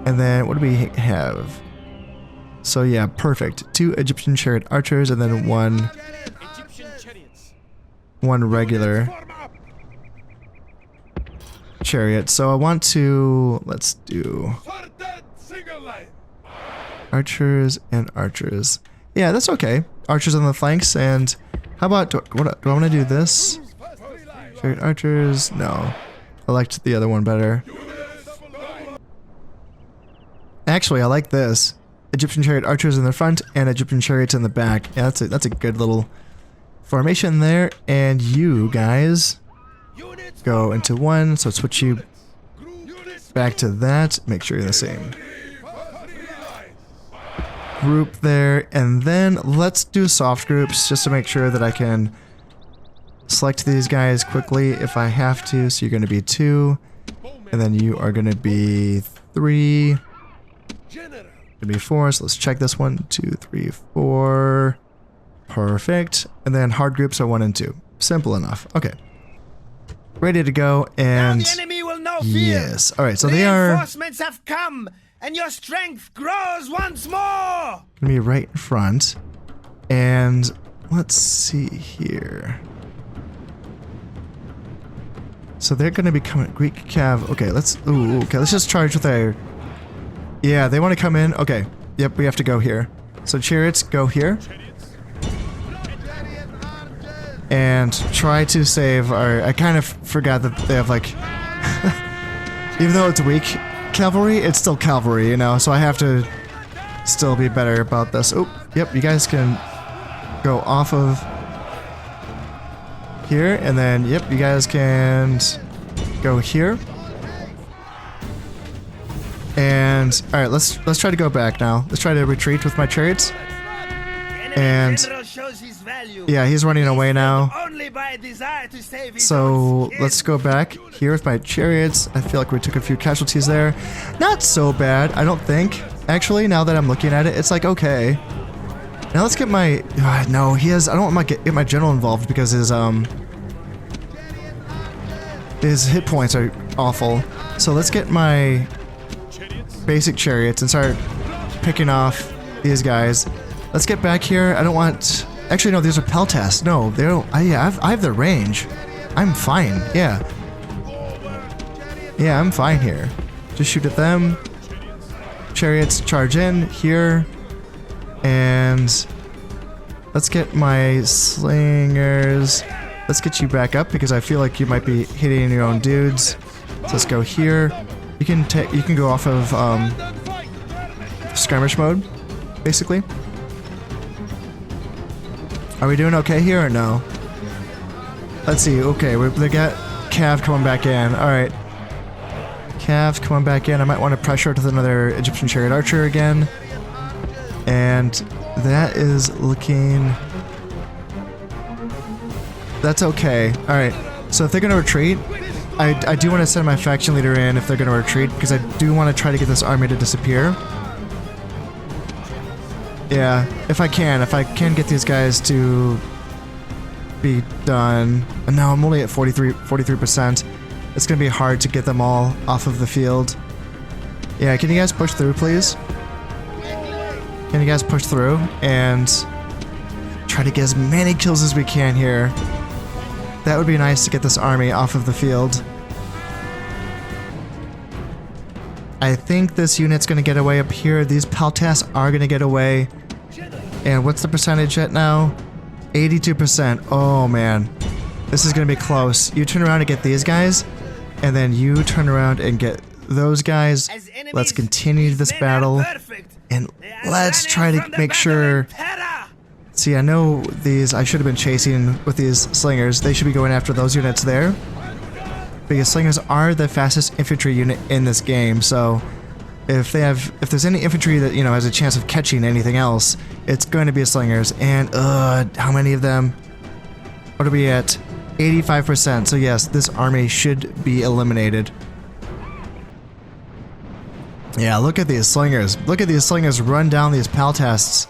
and then what do we have? So yeah, perfect. 2 Egyptian chariot archers, and then one regular chariot. So I want to, let's do archers and archers. Yeah, that's okay. Archers on the flanks, and how about, do I want to do this? Chariot archers? No. I liked the other one better. Actually, I like this. Egyptian chariot archers in the front and Egyptian chariots in the back. Yeah, that's a good little formation there. And you guys go into one, so switch you back to that. Make sure you're the same group there, and then let's do soft groups just to make sure that I can select these guys quickly if I have to. So you're going to be 2, and then you are going to be 3, going to be 4. So let's check this one. 2, 3, 4. Perfect. And then hard groups are 1 and 2. Simple enough. Okay. Ready to go, and now the enemy will know fear. Yes. All right. So they are reinforcements have come, and your strength grows once more. Gonna be right in front, and let's see here. So they're gonna be coming. Greek Cav. Okay. Let's. Ooh. Okay. Let's just charge with our. Yeah, they want to come in. Okay. Yep. We have to go here. So chariots, go here. And try to save our... I kind of forgot that they have, like... even though it's weak cavalry, it's still cavalry, you know? So I have to still be better about this. Oh, yep, you guys can go off of here. And then, yep, you guys can go here. And, alright, let's try to go back now. Let's try to retreat with my chariots. And General shows his value. yeah, he's running away now. Only by a desire to save his So own skin. let's go back here with my chariots. I feel like we took a few casualties there. Not so bad, I don't think. Actually, now that I'm looking at it, it's like okay. Now let's get my no, he has I don't want to get my general involved because his hit points are awful. So let's get my basic chariots and start picking off these guys. Let's get back here. I don't want... Actually, no, these are peltasts. No, they don't... I have the range. I'm fine. Yeah. Yeah, I'm fine here. Just shoot at them. Chariots charge in here. And let's get my slingers. Let's get you back up because I feel like you might be hitting your own dudes. So let's go here. You can go off of skirmish mode, basically. Are we doing okay here or no? Let's see. Okay, they got Cav coming back in. All right, Cav's coming back in. I might want to pressure it with another Egyptian chariot archer again, and that is looking. That's okay. All right. So if they're gonna retreat, I do want to send my faction leader in if they're gonna retreat because I do want to try to get this army to disappear. Yeah, if I can get these guys to be done. And now I'm only at 43%. It's gonna be hard to get them all off of the field. Yeah, can you guys push through, please? Can you guys push through and try to get as many kills as we can here? That would be nice to get this army off of the field. I think this unit's gonna get away up here. These peltasts are gonna get away. And what's the percentage at now? 82%. Oh man. This is gonna be close. You turn around and get these guys, and then you turn around and get those guys. Let's continue this battle. And let's try to make sure... See, I know these... I should have been chasing with these slingers. They should be going after those units there. Because slingers are the fastest infantry unit in this game, so if there's any infantry that, you know, has a chance of catching anything else, it's going to be slingers. And how many of them? What are we at? 85%. So yes, this army should be eliminated. Yeah, look at these slingers. Look at these slingers run down these peltasts.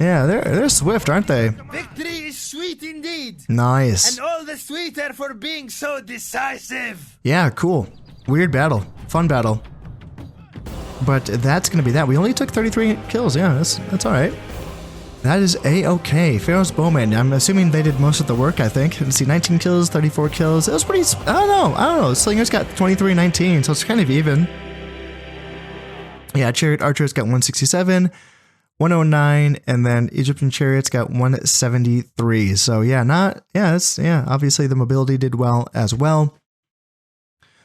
Yeah, they're swift, aren't they? Victory is sweet indeed. Nice. And all the sweeter for being so decisive. Yeah, cool. Weird battle. Fun battle. But that's gonna be that. We only took 33 kills. Yeah, that's all right. That is a-okay. Pharaoh's Bowman. I'm assuming they did most of the work, I think. Let's see, 19 kills, 34 kills. It was pretty... I don't know. Slingers got 23, 19, so it's kind of even. Yeah, Chariot Archers got 167. 109, and then Egyptian Chariots got 173. So yeah, obviously the mobility did well as well.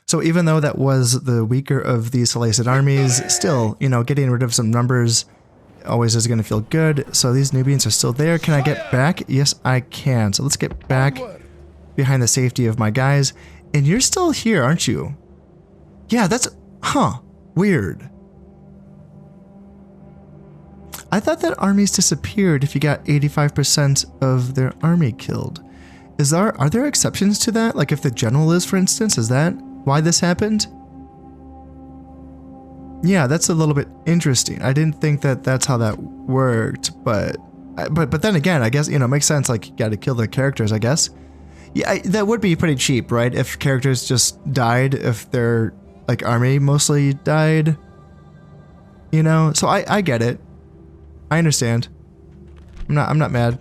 So even though that was the weaker of the Seleucid armies, still, you know, getting rid of some numbers always is going to feel good. So these Nubians are still there. Can I get back? Yes, I can. So let's get back behind the safety of my guys. And you're still here, aren't you? Yeah, that's... weird. I thought that armies disappeared if you got 85% of their army killed. Are there exceptions to that? Like if the general is, for instance, is that why this happened? Yeah, that's a little bit interesting. I didn't think that that's how that worked, but then again, I guess, you know, it makes sense. Like you got to kill the characters, I guess. Yeah, that would be pretty cheap, right? If characters just died, if their like army mostly died, you know. So I get it. I understand. I'm not mad.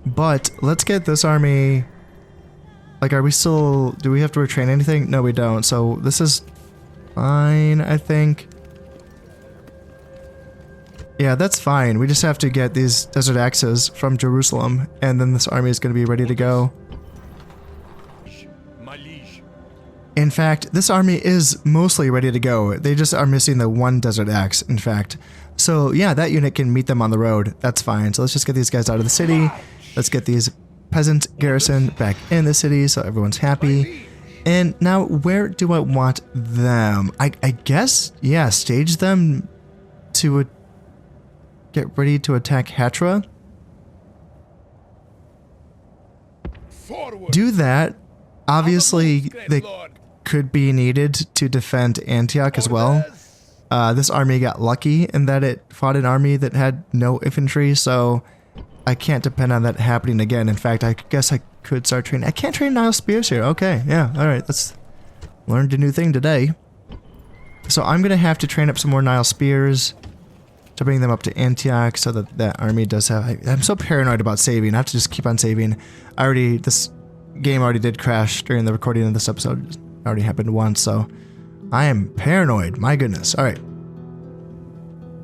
But let's get this army. Like, are we still... Do we have to retrain anything? No, we don't. So this is fine, I think. Yeah, that's fine. We just have to get these desert axes from Jerusalem, and then this army is going to be ready to go. In fact, this army is mostly ready to go. They just are missing the one desert axe, in fact. So yeah, that unit can meet them on the road. That's fine. So let's just get these guys out of the city. Let's get these peasant garrison back in the city so everyone's happy. And now, where do I want them? I guess, yeah, stage them to a... get ready to attack Hatra. Forward. Do that. Obviously, Great they Lord. could be needed to defend Antioch as well. This army got lucky in that it fought an army that had no infantry, so I can't depend on that happening again. In fact, I guess I could start training. I can't train Nile Spears here. Okay, yeah, alright, let's learn a new thing today. So I'm going to have to train up some more Nile Spears to bring them up to Antioch so that that army does have... I'm so paranoid about saving. I have to just keep on saving. This game already did crash during the recording of this episode. It already happened once, so I am paranoid. My goodness. All right.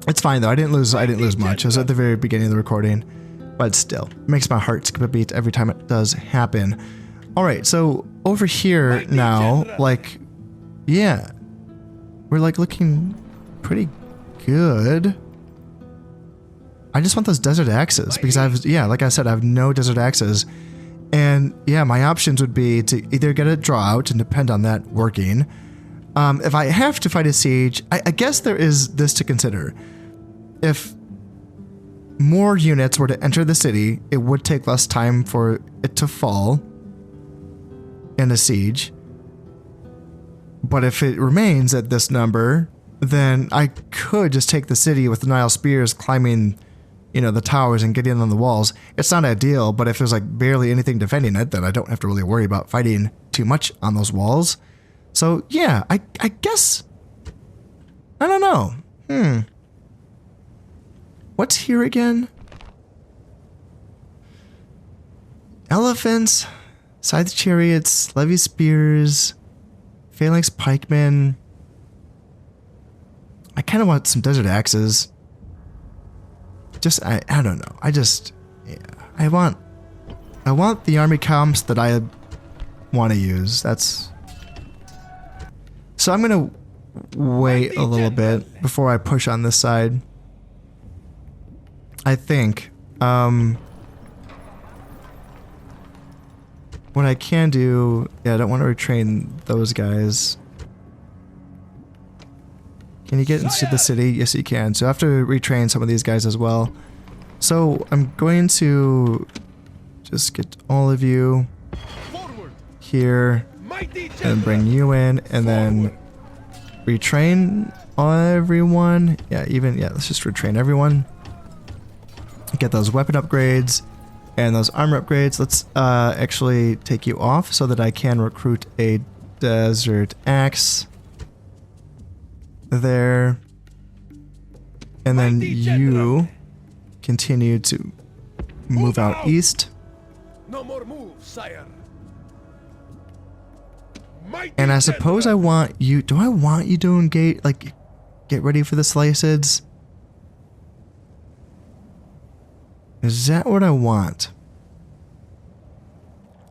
It's fine though. I didn't lose much. I was at the very beginning of the recording, but still, it makes my heart skip a beat every time it does happen. All right. So over here now, like, yeah, we're like looking pretty good. I just want those desert axes because like I said, I have no desert axes. And yeah, my options would be to either get a draw out and depend on that working. If I have to fight a siege, I guess there is this to consider. If more units were to enter the city, it would take less time for it to fall in a siege. But if it remains at this number, then I could just take the city with the Nile Spears climbing, you know, the towers and getting on the walls. It's not ideal, but if there's like barely anything defending it, then I don't have to really worry about fighting too much on those walls. So yeah, I guess, I don't know. What's here again? Elephants, scythe chariots, levy spears, phalanx pikemen. I kind of want some desert axes. Just, I don't know. I want the army comps that I want to use. So I'm going to wait a little bit before I push on this side. I think. What I can do, I don't want to retrain those guys. Can you get into the city? Yes, you can. So I have to retrain some of these guys as well. So I'm going to just get all of you here and bring you in and then retrain everyone. Yeah, let's just retrain everyone. Get those weapon upgrades and those armor upgrades. Let's actually take you off so that I can recruit a desert axe there. And then you continue to move out east. No more moves, sire. And I suppose I want you... Do I want you to engage... Like, get ready for the Seleucids? Is that what I want?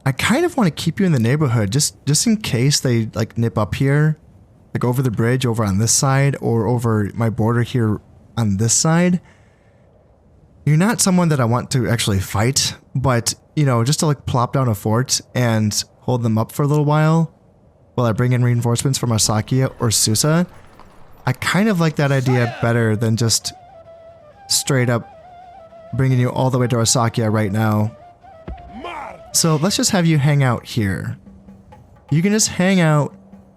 I kind of want to keep you in the neighborhood just in case they like nip up here, like over the bridge over on this side or over my border here on this side. You're not someone that I want to actually fight, but you know, just to like plop down a fort and hold them up for a little while I bring in reinforcements from Arsacia or Susa. I kind of like that idea better than just straight up bringing you all the way to Arsacia right now. So let's just have you hang out here. You can just hang out,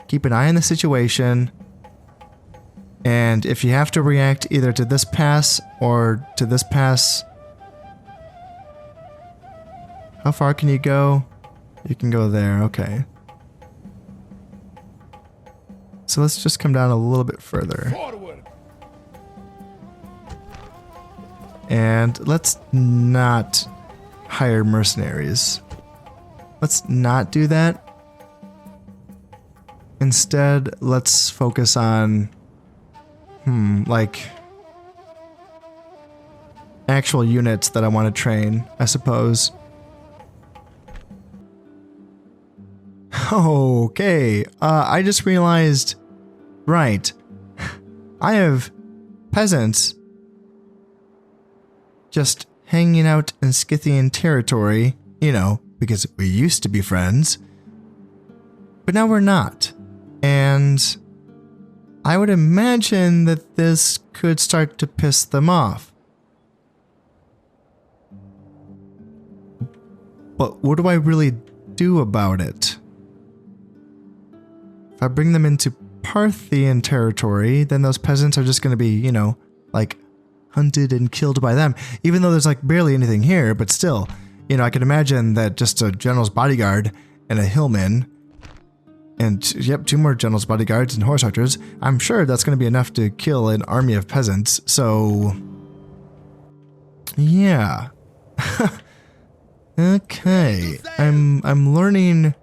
keep an eye on the situation, and if you have to react either to this pass or to this pass... How far can you go? You can go there, okay. So let's just come down a little bit further. Forward. And let's not hire mercenaries. Let's not do that. Instead, let's focus on, like, actual units that I want to train, I suppose. Okay, I just realized, right, I have peasants just hanging out in Scythian territory, you know, because we used to be friends, but now we're not. And I would imagine that this could start to piss them off. But what do I really do about it? If I bring them into Parthian territory, then those peasants are just going to be, you know, like hunted and killed by them. Even though there's like barely anything here, but still, you know, I can imagine that just a general's bodyguard and a hillman and, yep, 2 more general's bodyguards and horse archers, I'm sure that's going to be enough to kill an army of peasants. So, yeah. Okay. I'm learning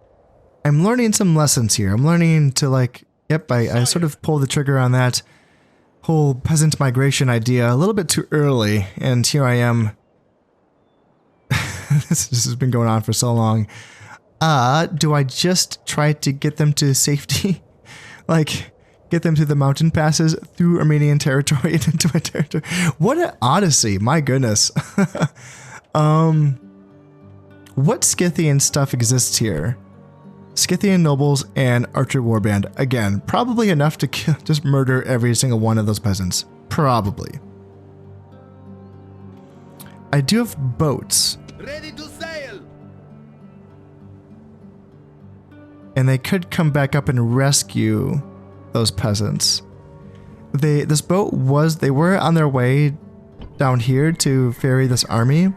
some lessons here. I'm learning to like, yep, I sort of pulled the trigger on that whole peasant migration idea a little bit too early, and here I am. This has been going on for so long. Do I just try to get them to safety? Like, get them to the mountain passes through Armenian territory and into my territory? What an odyssey, my goodness. What Scythian stuff exists here? Scythian nobles and archer warband. Again, probably enough to kill, just murder every single one of those peasants. Probably. I do have boats. Ready to sail. And they could come back up and rescue those peasants. They were on their way down here to ferry this army.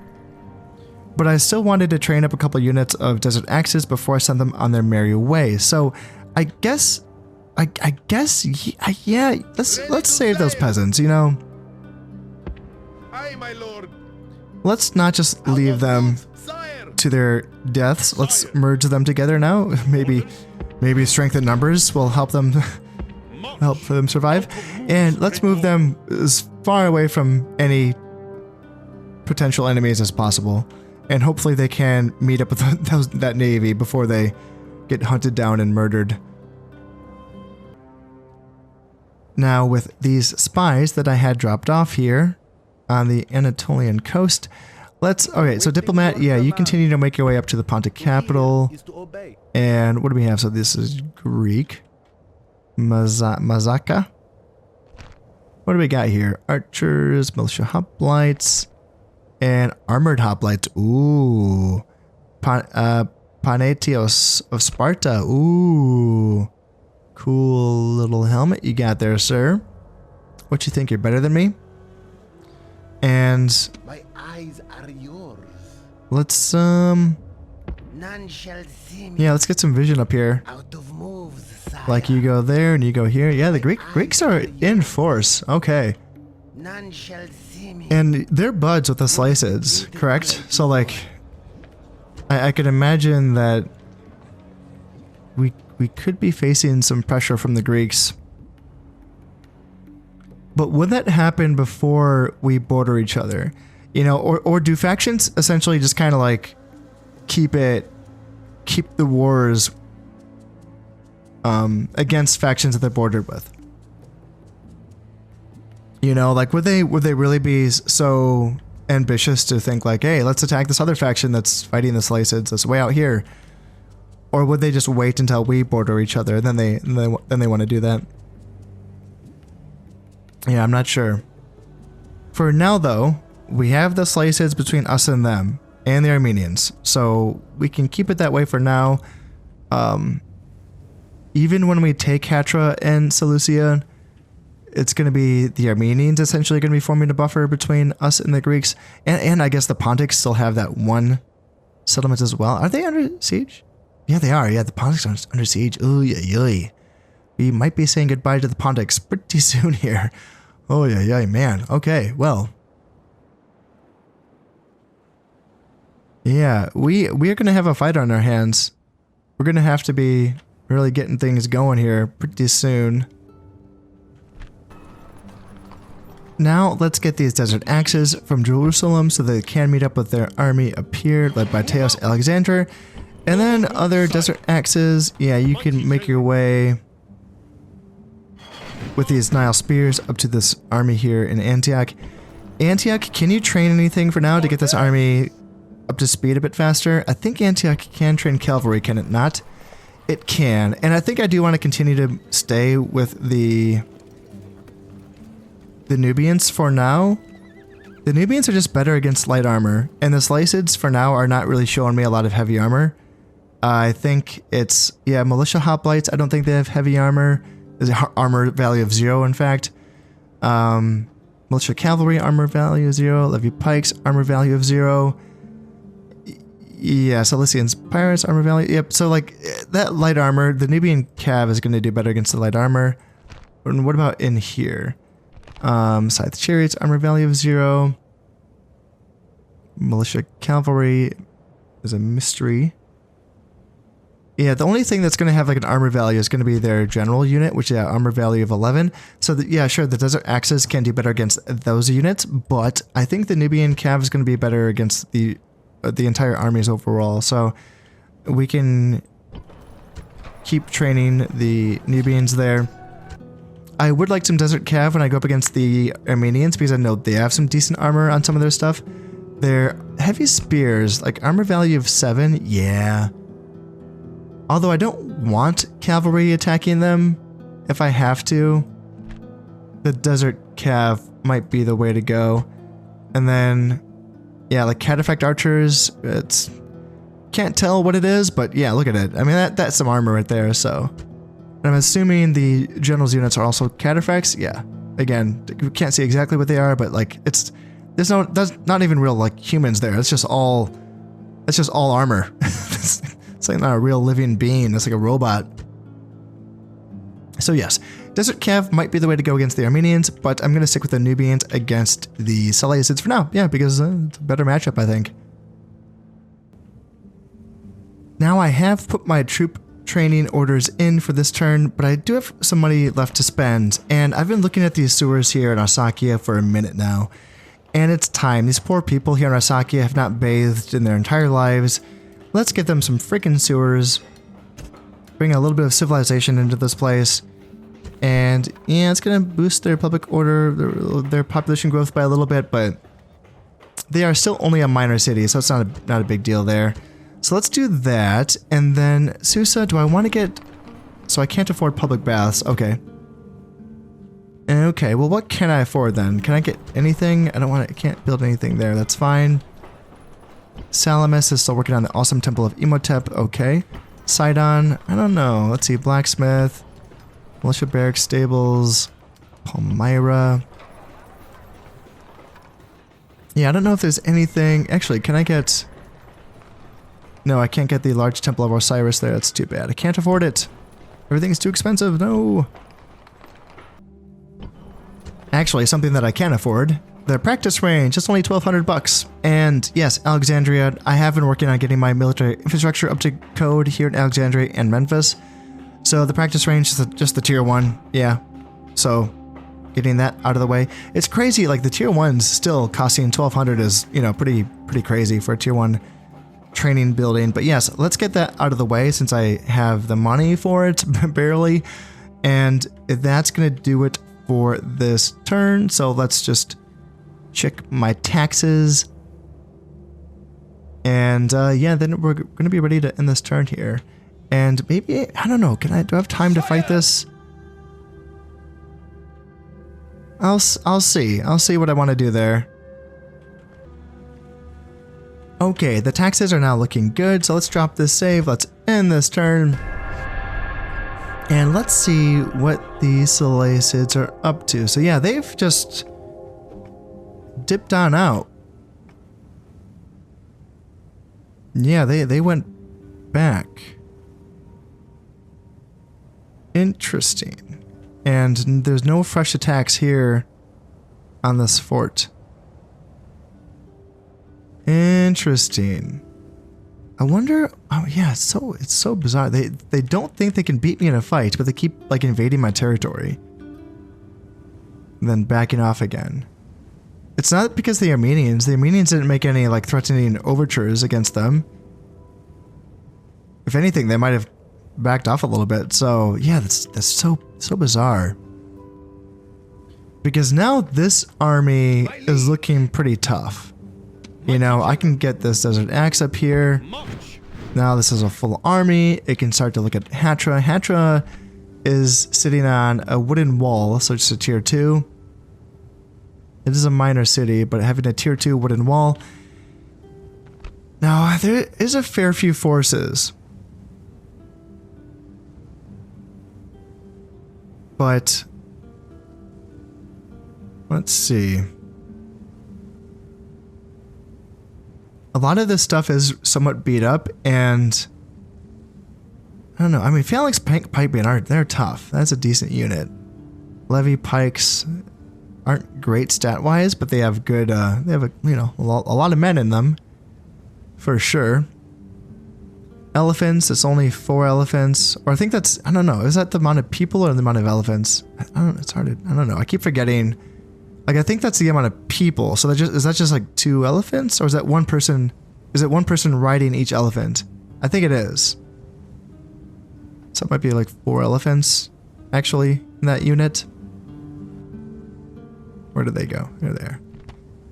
But I still wanted to train up a couple units of desert axes before I sent them on their merry way. So I guess, yeah, let's save those peasants, you know. Aye, my lord. Let's not just leave them to their deaths. Let's merge them together now. Maybe strength in numbers will help them survive. And let's move them as far away from any potential enemies as possible. And hopefully they can meet up with that navy before they get hunted down and murdered. Now with these spies that I had dropped off here on the Anatolian coast, okay, so diplomat, yeah, you continue to make your way up to the Pontic capital. And what do we have? So this is Greek. Mazaka. What do we got here? Archers, militia hoplites. And armored hoplites. Ooh. Panetios of Sparta. Ooh. Cool little helmet you got there, sir. What you think? You're better than me? And My eyes are yours. let's None shall see me yeah, let's get some vision up here. out of moves, sire. Like you go there and you go here. Yeah, the Greeks are in force. Okay. None shall see me. And they're buds with the Seleucids, correct? So like, I could imagine that we could be facing some pressure from the Greeks. But would that happen before we border each other? You know, or do factions essentially just kind of like keep the wars against factions that they're bordered with? You know, like would they really be so ambitious to think like, hey, let's attack this other faction that's fighting the Seleucids that's way out here? Or would they just wait until we border each other, then they want to do that? Yeah, I'm not sure. For now, though, we have the Seleucids between us and them, and the Armenians, so we can keep it that way for now. Even when we take Hatra and Seleucia, it's going to be the Armenians essentially going to be forming a buffer between us and the Greeks, and I guess the Pontics still have that one settlement as well. Are they under siege? Yeah, they are. Yeah, the Pontics are under siege. Ooh, yeah. We might be saying goodbye to the Pontics pretty soon here. Oh, yeah, man. Okay, well. Yeah, we are going to have a fight on our hands. We're going to have to be really getting things going here pretty soon. Now, let's get these desert axes from Jerusalem so they can meet up with their army up here, led by Teos Alexander. And then other desert axes, yeah, you can make your way with these Nile spears up to this army here in Antioch. Antioch, can you train anything for now to get this army up to speed a bit faster? I think Antioch can train cavalry, can it not? It can, and I think I do want to continue to stay with the Nubians for now. The Nubians are just better against light armor, and the Seleucids for now are not really showing me a lot of heavy armor. I think it's, yeah, militia hoplites. I don't think they have heavy armor. There's an armor value of 0, in fact. Militia cavalry armor value 0. Levy pikes armor value of 0. Yeah, Seleucians pirates armor value. Yep. So like that light armor, the Nubian cav is going to do better against the light armor. And what about in here? Scythe chariots armor value of 0. Militia cavalry is a mystery. Yeah, the only thing that's going to have like an armor value is going to be their general unit, which is armor value of 11. So yeah, sure, the desert axes can do better against those units, but I think the Nubian cav is going to be better against the entire armies overall. So we can keep training the Nubians there. I would like some desert cav when I go up against the Armenians because I know they have some decent armor on some of their stuff. Their heavy spears, like armor value of 7, yeah. Although I don't want cavalry attacking them if I have to. The desert cav might be the way to go. And then, yeah, like cataphract archers, it's can't tell what it is, but yeah, look at it. I mean, that's some armor right there, so. And I'm assuming the general's units are also cataphracts. Yeah, again, we can't see exactly what they are, but like there's not even real like humans there. It's just all armor. It's like not a real living being. It's like a robot. So yes, desert cav might be the way to go against the Armenians, but I'm going to stick with the Nubians against the Seleucids for now. Yeah, because it's a better matchup, I think. Now I have put my troop training orders in for this turn, but I do have some money left to spend, and I've been looking at these sewers here in Arsacia for a minute now, and it's time. These poor people here in Arsacia have not bathed in their entire lives. Let's get them some freaking sewers, bring a little bit of civilization into this place, and yeah, it's going to boost their public order, their population growth by a little bit, but they are still only a minor city, so it's not a big deal there. So let's do that, and then Susa, do I want to get... So I can't afford public baths, okay. Okay, well what can I afford then? Can I get anything? I can't build anything there, that's fine. Salamis is still working on the awesome temple of Imhotep, okay. Sidon, I don't know, let's see, blacksmith, militia barracks, stables, Palmyra. Yeah, I don't know if there's anything, actually, can I get... No, I can't get the large temple of Osiris there. That's too bad. I can't afford it. Everything's too expensive. No. Actually, something that I can afford. The practice range. It's only 1,200 bucks. And yes, Alexandria. I have been working on getting my military infrastructure up to code here in Alexandria and Memphis. So the practice range is just the tier 1. Yeah. So getting that out of the way. It's crazy. Like the tier 1's still costing 1,200 is, you know, pretty crazy for a tier 1 training building. But yes, let's get that out of the way since I have the money for it, barely. And that's going to do it for this turn. So let's just check my taxes. And yeah, then we're going to be ready to end this turn here. And maybe, I don't know, do I have time to fight this? I'll see. I'll see what I want to do there. Okay, the taxes are now looking good, so let's drop this save, let's end this turn. And let's see what the Seleucids are up to. So yeah, they've just dipped on out. Yeah, they went back. Interesting. And there's no fresh attacks here on this fort. Interesting. I wonder. Oh yeah, it's so bizarre. They don't think they can beat me in a fight, but they keep like invading my territory, and then backing off again. It's not because the Armenians didn't make any like threatening overtures against them. If anything, they might have backed off a little bit. So yeah, that's so bizarre. Because now this army is looking pretty tough. You know, I can get this Desert Axe up here. Now this is a full army. It can start to look at Hatra. Hatra is sitting on a wooden wall, so it's a tier 2. It is a minor city, but having a tier 2 wooden wall. Now, there is a fair few forces. But let's see. A lot of this stuff is somewhat beat up, and I don't know. I mean, Phalanx Pikemen they're tough. That's a decent unit. Levy Pikes aren't great stat-wise, but they have good. They have a lot of men in them, for sure. Elephants. It's only 4 elephants, or I think that's. I don't know. Is that the amount of people or the amount of elephants? I don't. It's hard to. I don't know. I keep forgetting. Like, I think that's the amount of people. So is that just like 2 elephants, or is that one person? Is it one person riding each elephant? I think it is. So it might be like 4 elephants, actually, in that unit. Where did they go? They're there.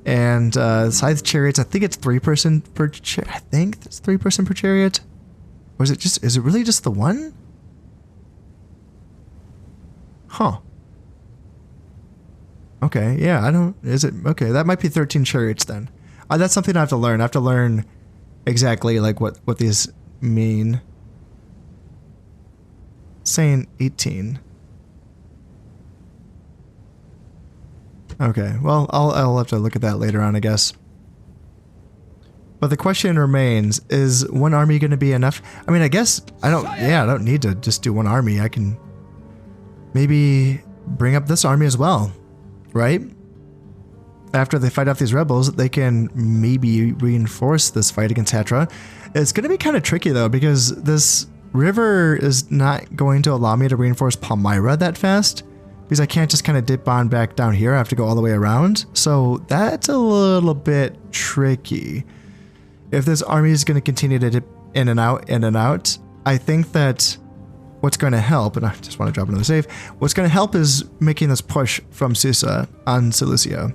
And scythe chariots. I think it's 3 person per. I think it's 3 person per chariot. Or is it just? Is it really just the one? Huh. Okay, yeah, I don't... Is it... Okay, that might be 13 chariots then. That's something I have to learn. I have to learn exactly, like, what these mean. Saying 18. Okay, well, I'll have to look at that later on, I guess. But the question remains, is one army going to be enough? I mean, I guess... I don't need to just do one army. I can maybe bring up this army as well. Right? After they fight off these rebels, they can maybe reinforce this fight against Hatra. It's going to be kind of tricky, though, because this river is not going to allow me to reinforce Palmyra that fast, because I can't just kind of dip on back down here. I have to go all the way around. So that's a little bit tricky. If this army is going to continue to dip in and out, I think that what's going to help, and I just want to drop another save, what's going to help is making this push from Susa on Seleucia.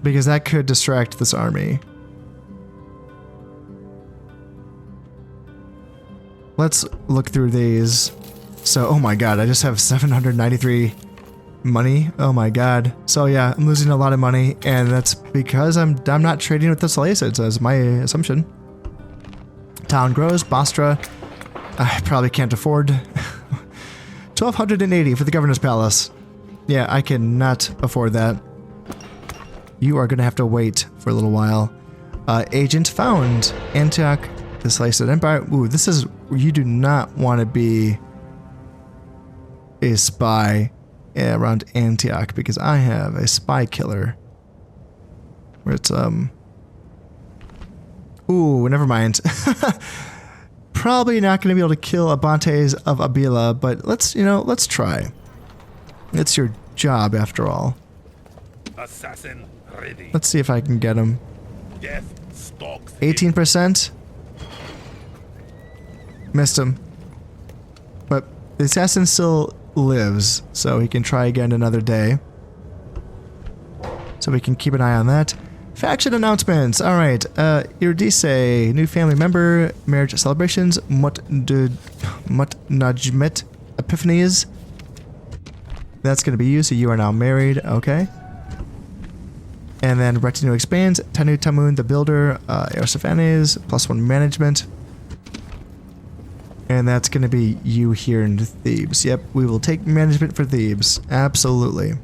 Because that could distract this army. Let's look through these. So, oh my god, I just have 793 money. Oh my god. So yeah, I'm losing a lot of money, and that's because I'm not trading with the Seleucids, as my assumption. Town grows, Bastra. I probably can't afford 1,280 for the governor's palace. Yeah, I cannot afford that. You are going to have to wait for a little while. Agent found. Antioch, the Seleucid Empire. Ooh, this is... You do not want to be a spy around Antioch, because I have a spy killer. Where it's, Ooh, never mind. Probably not going to be able to kill Abantes of Abila, but let's try. It's your job, after all. Assassin ready. Let's see if I can get him. Death stalks 18%. Missed him. But the assassin still lives, so he can try again another day. So we can keep an eye on that. Faction announcements. All right. Eurydice, new family member, marriage celebrations, Mutnajmet Epiphanies. That's going to be you, so you are now married. Okay. And then retinue expands. Tanu Tamun the builder, Aristophanes, +1 management. And that's going to be you here in Thebes. Yep, we will take management for Thebes. Absolutely.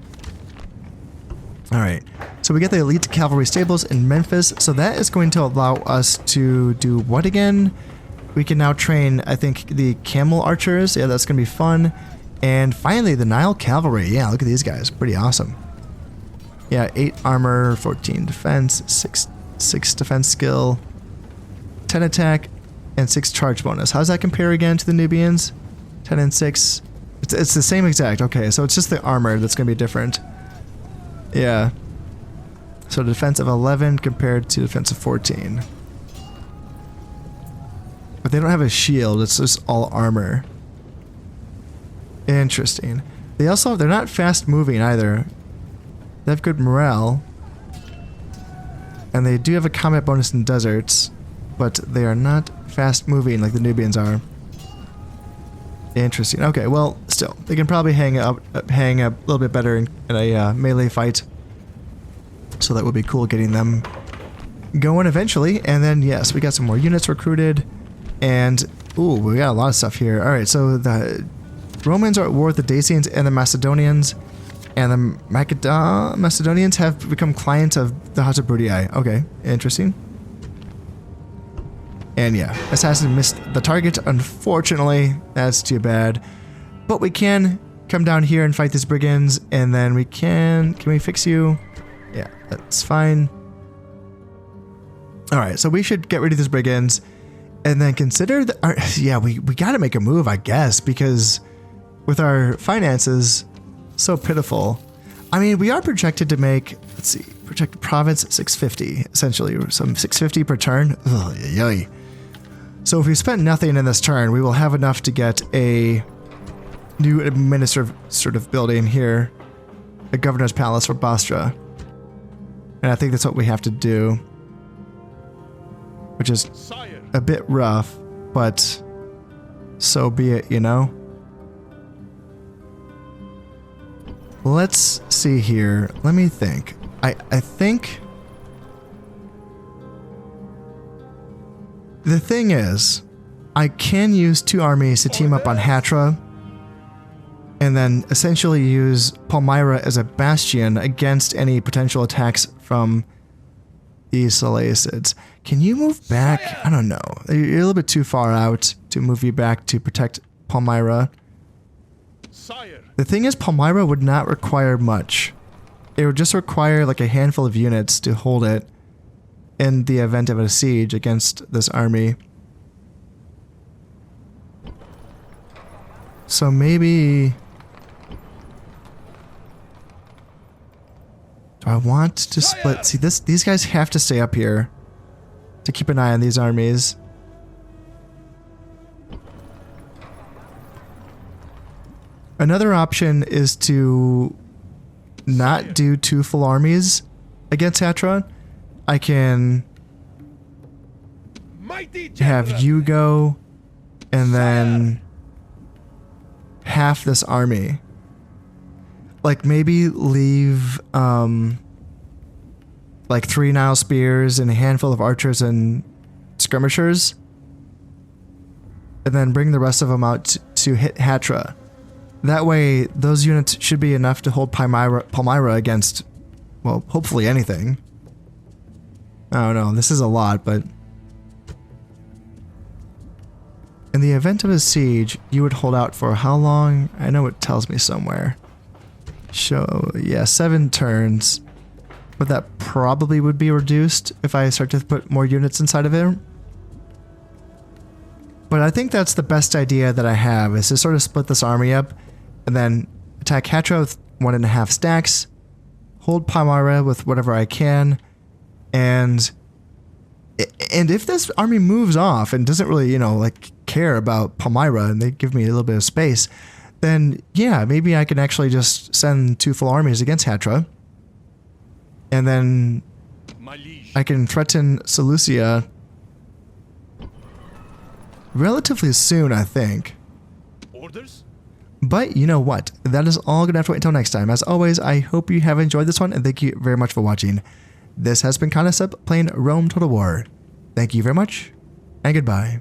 Alright, so we get the elite cavalry stables in Memphis, so that is going to allow us to do what again? We can now train, I think, the camel archers. Yeah, that's going to be fun. And finally, the Nile cavalry. Yeah, look at these guys. Pretty awesome. Yeah, 8 armor, 14 defense, 6 defense skill, 10 attack, and 6 charge bonus. How does that compare again to the Nubians? 10 and 6. It's the same exact. Okay, so it's just the armor that's going to be different. Yeah. So defense of 11 compared to defense of 14. But they don't have a shield, it's just all armor. Interesting. They're not fast moving either. They have good morale. And they do have a combat bonus in deserts, but they are not fast moving like the Nubians are. Interesting. Okay, well, still, they can probably hang a little bit better in a melee fight. So that would be cool getting them going eventually. And then, yes, we got some more units recruited. And, ooh, we got a lot of stuff here. All right, so the Romans are at war with the Dacians and the Macedonians. And the Macedonians have become clients of the House of Bruttii. Okay, interesting. And yeah, Assassin missed the target, unfortunately. That's too bad. But we can come down here and fight these brigands, and then we can we fix you? Yeah, that's fine. Alright, so we should get rid of these brigands, and then consider yeah, we gotta make a move, I guess, because with our finances so pitiful. I mean, we are projected to make, let's see, projected province 650, essentially, some 650 per turn. Ugh, yay. So if we spent nothing in this turn, we will have enough to get a new administrative sort of building here, a governor's palace for Bastra. And I think that's what we have to do, which is a bit rough, but so be it, you know? Let's see here. Let me think. I think the thing is, I can use 2 armies to team up on Hatra, and then essentially use Palmyra as a bastion against any potential attacks from the Seleucids. Can you move back? I don't know. You're a little bit too far out to move you back to protect Palmyra. The thing is, Palmyra would not require much. It would just require like a handful of units to hold it in the event of a siege against this army. So maybe... do I want to split? See, these guys have to stay up here to keep an eye on these armies. Another option is to not do 2 full armies against Hatra. I can have you go and then half this army. Like maybe leave like 3 Nile spears and a handful of archers and skirmishers, and then bring the rest of them out to hit Hatra. That way, those units should be enough to hold Palmyra against, well, hopefully anything. I don't know, this is a lot, but... in the event of a siege, you would hold out for how long? I know it tells me somewhere. Yeah, 7 turns. But that probably would be reduced if I start to put more units inside of it. But I think that's the best idea that I have, is to sort of split this army up, and then attack Hatra with 1.5 stacks, hold Palmyra with whatever I can, and if this army moves off and doesn't really, you know, like care about Palmyra, and they give me a little bit of space, then yeah, maybe I can actually just send 2 full armies against Hatra, and then I can threaten Seleucia relatively soon, I think. Orders? But you know what? That is all going to have to wait until next time. As always, I hope you have enjoyed this one, and thank you very much for watching. This has been Concept playing Rome Total War. Thank you very much, and goodbye.